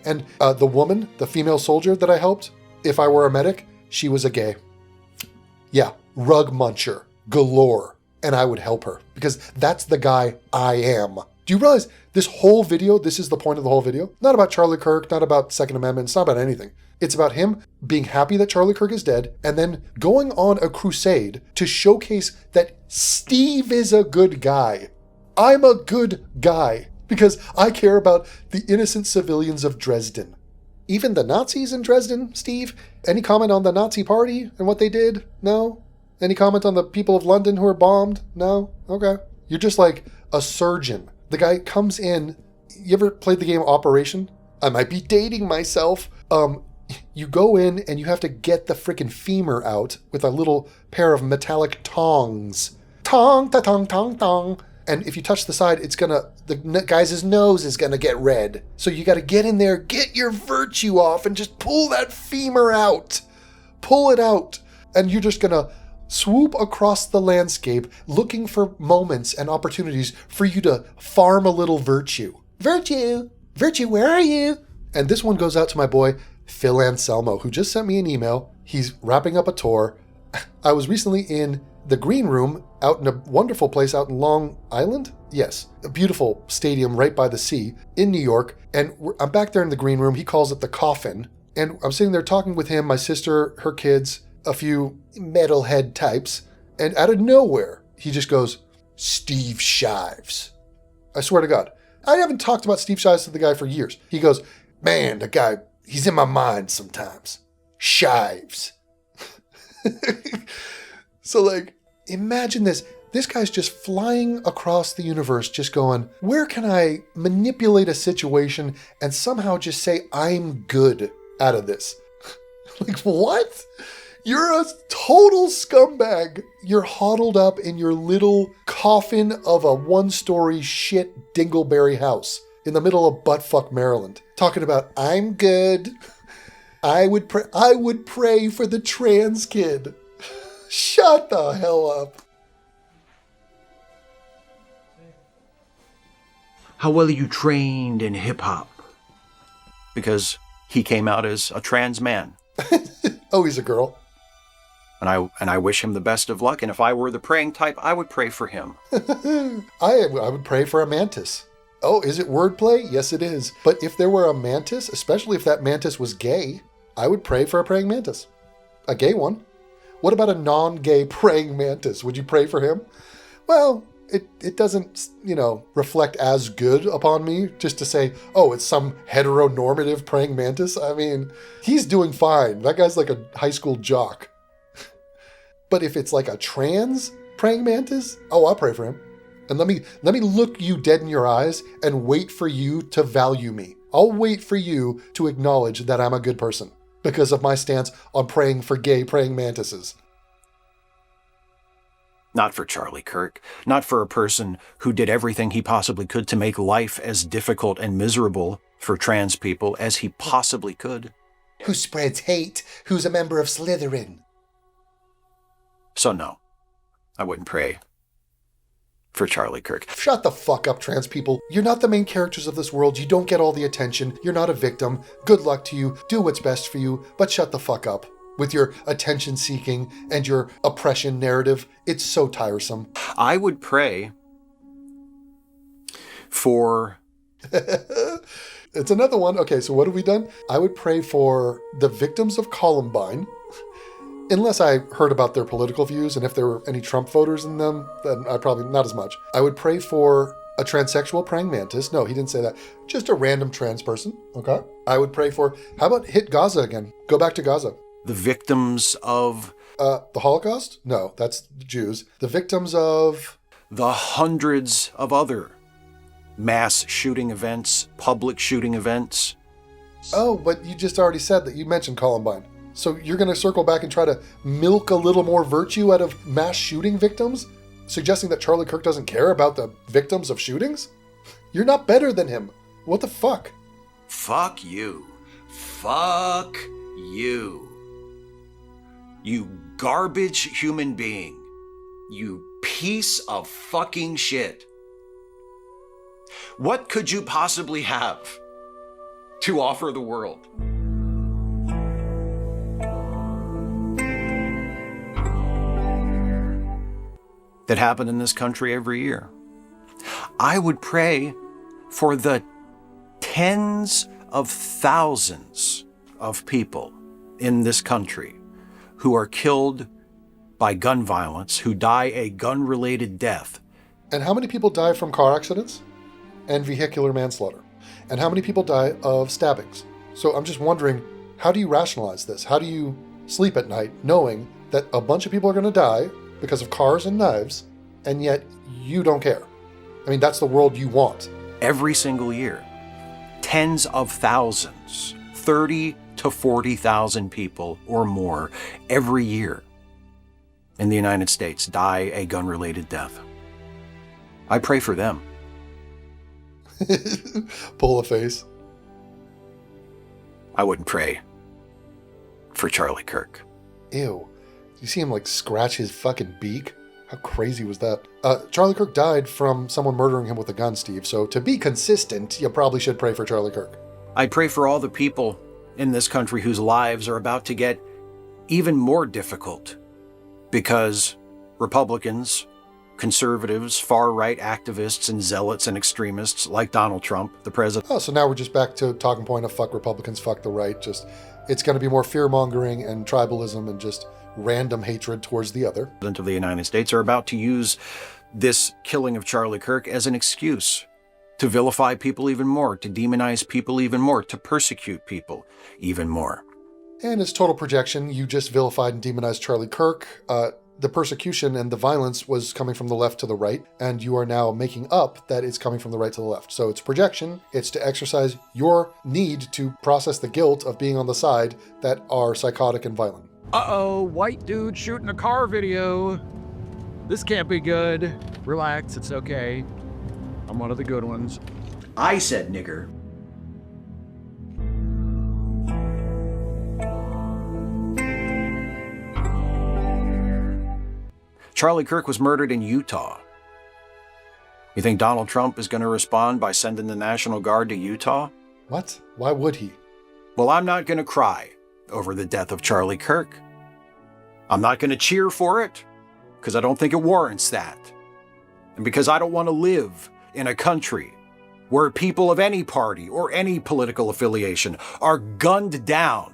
Speaker 3: And the woman, the female soldier that I helped, if I were a medic, she was a gay. Yeah, rug muncher, galore. And I would help her because that's the guy I am. Do you realize this whole video, this is the point of the whole video? Not about Charlie Kirk, not about Second Amendment, it's not about anything. It's about him being happy that Charlie Kirk is dead and then going on a crusade to showcase that Steve is a good guy. I'm a good guy because I care about the innocent civilians of Dresden. Even the Nazis in Dresden, Steve? Any comment on the Nazi party and what they did? No? Any comment on the people of London who were bombed? No? Okay. You're just like a surgeon. The guy comes in. You ever played the game Operation? I might be dating myself. You go in and you have to get the freaking femur out with a little pair of metallic tongs. Tong, ta tong, tong, tong. And if you touch the side, the guy's nose is gonna get red. So you gotta get in there, get your virtue off, and just pull that femur out. Pull it out. And you're just gonna swoop across the landscape looking for moments and opportunities for you to farm a little virtue. Virtue! Virtue, where are you? And this one goes out to my boy, Phil Anselmo, who just sent me an email. He's wrapping up a tour. I was recently in the green room out in a wonderful place out in Long Island. Yes, a beautiful stadium right by the sea in New York. And I'm back there in the green room. He calls it the Coffin. And I'm sitting there talking with him, my sister, her kids, a few metalhead types. And out of nowhere, he just goes, Steve Shives. I swear to God. I haven't talked about Steve Shives to the guy for years. He goes, man, the guy, he's in my mind sometimes. Shives. So, like, imagine this. This guy's just flying across the universe, just going, where can I manipulate a situation and somehow just say I'm good out of this? Like, what? You're a total scumbag. You're huddled up in your little coffin of a one-story shit dingleberry house in the middle of buttfuck Maryland, talking about I'm good. I would pray for the trans kid. Shut the hell up.
Speaker 4: How well are you trained in hip-hop? Because he came out as a trans man.
Speaker 3: Oh, he's a girl.
Speaker 4: And I wish him the best of luck, and if I were the praying type, I would pray for him.
Speaker 3: I would pray for a mantis. Oh, is it wordplay? Yes, it is. But if there were a mantis, especially if that mantis was gay, I would pray for a praying mantis. A gay one. What about a non-gay praying mantis? Would you pray for him? Well, it doesn't, reflect as good upon me just to say, oh, it's some heteronormative praying mantis. I mean, he's doing fine. That guy's like a high school jock. But if it's like a trans praying mantis, oh, I'll pray for him. And let me look you dead in your eyes and wait for you to value me. I'll wait for you to acknowledge that I'm a good person because of my stance on praying for gay praying mantises.
Speaker 4: Not for Charlie Kirk. Not for a person who did everything he possibly could to make life as difficult and miserable for trans people as he possibly could.
Speaker 3: Who spreads hate? Who's a member of Slytherin?
Speaker 4: So no, I wouldn't pray for Charlie Kirk.
Speaker 3: Shut the fuck up, trans people. You're not the main characters of this world. You don't get all the attention. You're not a victim. Good luck to you. Do what's best for you, but shut the fuck up with your attention seeking and your oppression narrative. It's so tiresome.
Speaker 4: I would pray for...
Speaker 3: It's another one. Okay, so what have we done? I would pray for the victims of Columbine. Unless I heard about their political views, and if there were any Trump voters in them, then I probably not as much. I would pray for a transsexual praying mantis. No, he didn't say that. Just a random trans person, okay? I would pray for, how about hit Gaza again? Go back to Gaza.
Speaker 4: The victims of...
Speaker 3: The Holocaust? No, that's the Jews. The victims of...
Speaker 4: The hundreds of other mass shooting events, public shooting events.
Speaker 3: Oh, but you just already said that. You mentioned Columbine. So you're going to circle back and try to milk a little more virtue out of mass shooting victims? Suggesting that Charlie Kirk doesn't care about the victims of shootings? You're not better than him. What the fuck?
Speaker 4: Fuck you. Fuck you. You garbage human being. You piece of fucking shit. What could you possibly have to offer the world? That happen in this country every year. I would pray for the tens of thousands of people in this country who are killed by gun violence, who die a gun-related death.
Speaker 3: And how many people die from car accidents and vehicular manslaughter? And how many people die of stabbings? So I'm just wondering, how do you rationalize this? How do you sleep at night knowing that a bunch of people are going to die because of cars and knives, and yet you don't care? I mean, that's the world you want.
Speaker 4: Every single year, tens of thousands, 30 to 40,000 people or more every year in the United States die a gun-related death. I pray for them.
Speaker 3: Pull a face.
Speaker 4: I wouldn't pray for Charlie Kirk.
Speaker 3: Ew. You see him like scratch his fucking beak? How crazy was that? Charlie Kirk died from someone murdering him with a gun, Steve. So to be consistent, you probably should pray for Charlie Kirk.
Speaker 4: I pray for all the people in this country whose lives are about to get even more difficult because Republicans, conservatives, far-right activists, and zealots and extremists like Donald Trump, the president
Speaker 3: Oh, so now we're just back to talking point of fuck Republicans, fuck the right. Just, it's going to be more fear-mongering and tribalism and just random hatred towards the other.
Speaker 4: of the United States are about to use this killing of Charlie Kirk as an excuse to vilify people even more, to demonize people even more, to persecute people even more.
Speaker 3: And it's total projection. You just vilified and demonized Charlie Kirk. The persecution and the violence was coming from the left to the right, and you are now making up that it's coming from the right to the left. So it's projection. It's to exercise your need to process the guilt of being on the side that are psychotic and violent.
Speaker 9: Uh-oh, white dude shooting a car video. This can't be good. Relax, it's okay. I'm one of the good ones.
Speaker 1: I said nigger.
Speaker 4: Charlie Kirk was murdered in Utah. You think Donald Trump is going to respond by sending the National Guard to Utah?
Speaker 3: What? Why would he?
Speaker 4: Well, I'm not going to cry over the death of Charlie Kirk. I'm not going to cheer for it, because I don't think it warrants that. And because I don't want to live in a country where people of any party or any political affiliation are gunned down.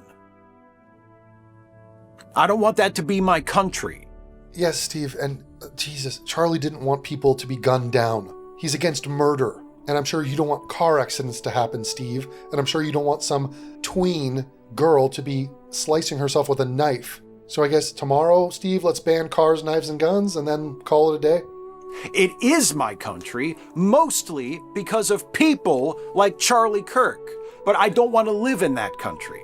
Speaker 4: I don't want that to be my country.
Speaker 3: Yes, Steve, and Jesus, Charlie didn't want people to be gunned down. He's against murder. And I'm sure you don't want car accidents to happen, Steve. And I'm sure you don't want some tween girl to be slicing herself with a knife. So I guess tomorrow, Steve, let's ban cars, knives, and guns, and then call it a day?
Speaker 4: It is my country, mostly because of people like Charlie Kirk. But I don't want to live in that country.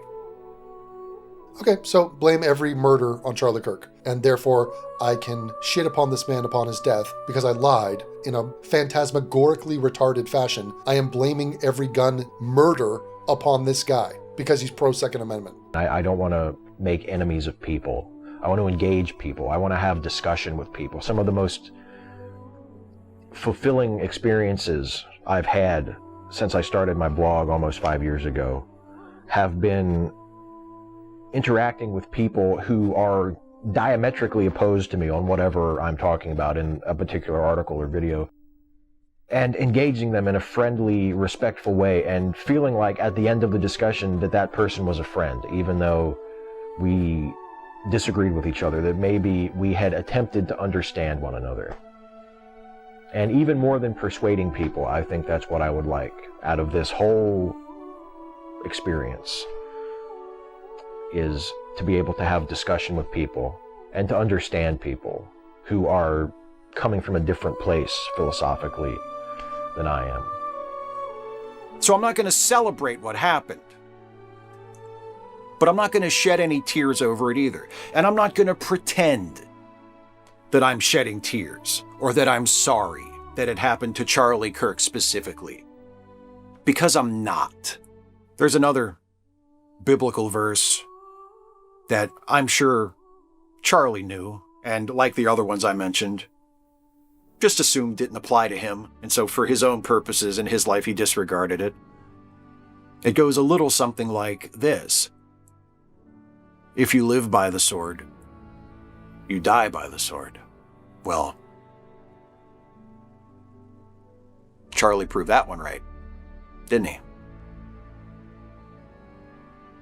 Speaker 3: Okay, so blame every murder on Charlie Kirk, and therefore I can shit upon this man upon his death because I lied in a phantasmagorically retarded fashion. I am blaming every gun murder upon this guy because he's pro-Second Amendment.
Speaker 1: I don't want to make enemies of people. I want to engage people. I want to have discussion with people. Some of the most fulfilling experiences I've had since I started my blog almost 5 years ago have been interacting with people who are diametrically opposed to me on whatever I'm talking about in a particular article or video, and engaging them in a friendly, respectful way, and feeling like at the end of the discussion that that person was a friend, even though we disagreed with each other, that maybe we had attempted to understand one another. And even more than persuading people, I think that's what I would like out of this whole experience, is to be able to have discussion with people and to understand people who are coming from a different place philosophically than I am.
Speaker 4: So I'm not going to celebrate what happened. But I'm not going to shed any tears over it either. And I'm not going to pretend that I'm shedding tears or that I'm sorry that it happened to Charlie Kirk specifically. Because I'm not. There's another biblical verse that I'm sure Charlie knew, and like the other ones I mentioned, just assumed didn't apply to him, and so for his own purposes in his life he disregarded it. It goes a little something like this: if you live by the sword, you die by the sword. Well, Charlie proved that one right, didn't he?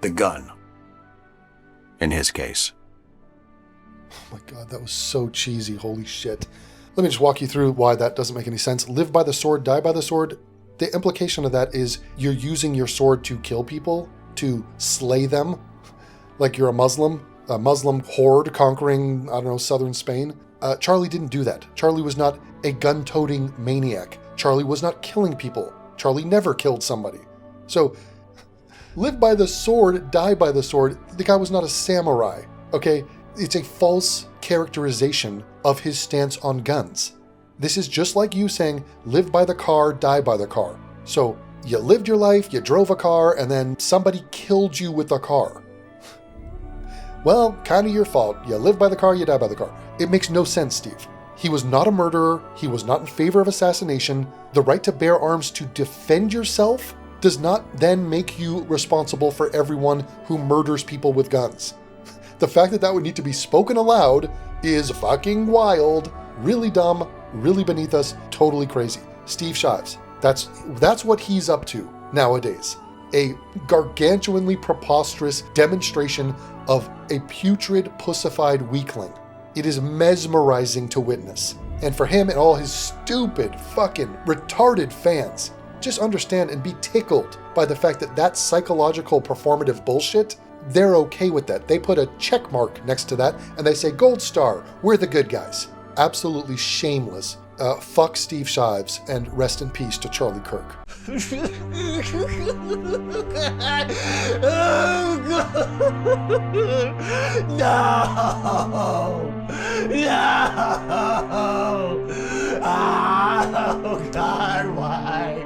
Speaker 4: The gun, in his case.
Speaker 3: Oh my God, that was so cheesy. Holy shit. Let me just walk you through why that doesn't make any sense. Live by the sword, die by the sword. The implication of that is you're using your sword to kill people, to slay them, like you're a Muslim horde conquering, I don't know, southern Spain. Charlie didn't do that. Charlie was not a gun-toting maniac. Charlie was not killing people. Charlie never killed somebody. So, live by the sword, die by the sword. The guy was not a samurai, okay? It's a false characterization of his stance on guns. This is just like you saying, live by the car, die by the car. So, you lived your life, you drove a car, and then somebody killed you with a car. Well, kind of your fault. You live by the car, you die by the car. It makes no sense, Steve. He was not a murderer. He was not in favor of assassination. The right to bear arms to defend yourself does not then make you responsible for everyone who murders people with guns. The fact that that would need to be spoken aloud is fucking wild, really dumb, really beneath us, totally crazy. Steve Shives, that's what he's up to nowadays. A gargantuanly preposterous demonstration of a putrid, pussified weakling. It is mesmerizing to witness. And for him and all his stupid, fucking, retarded fans, just understand and be tickled by the fact that that psychological performative bullshit, they're okay with that. They put a check mark next to that and they say, gold star, we're the good guys. Absolutely shameless. Fuck Steve Shives and rest in peace to Charlie Kirk.
Speaker 1: Oh, God, why?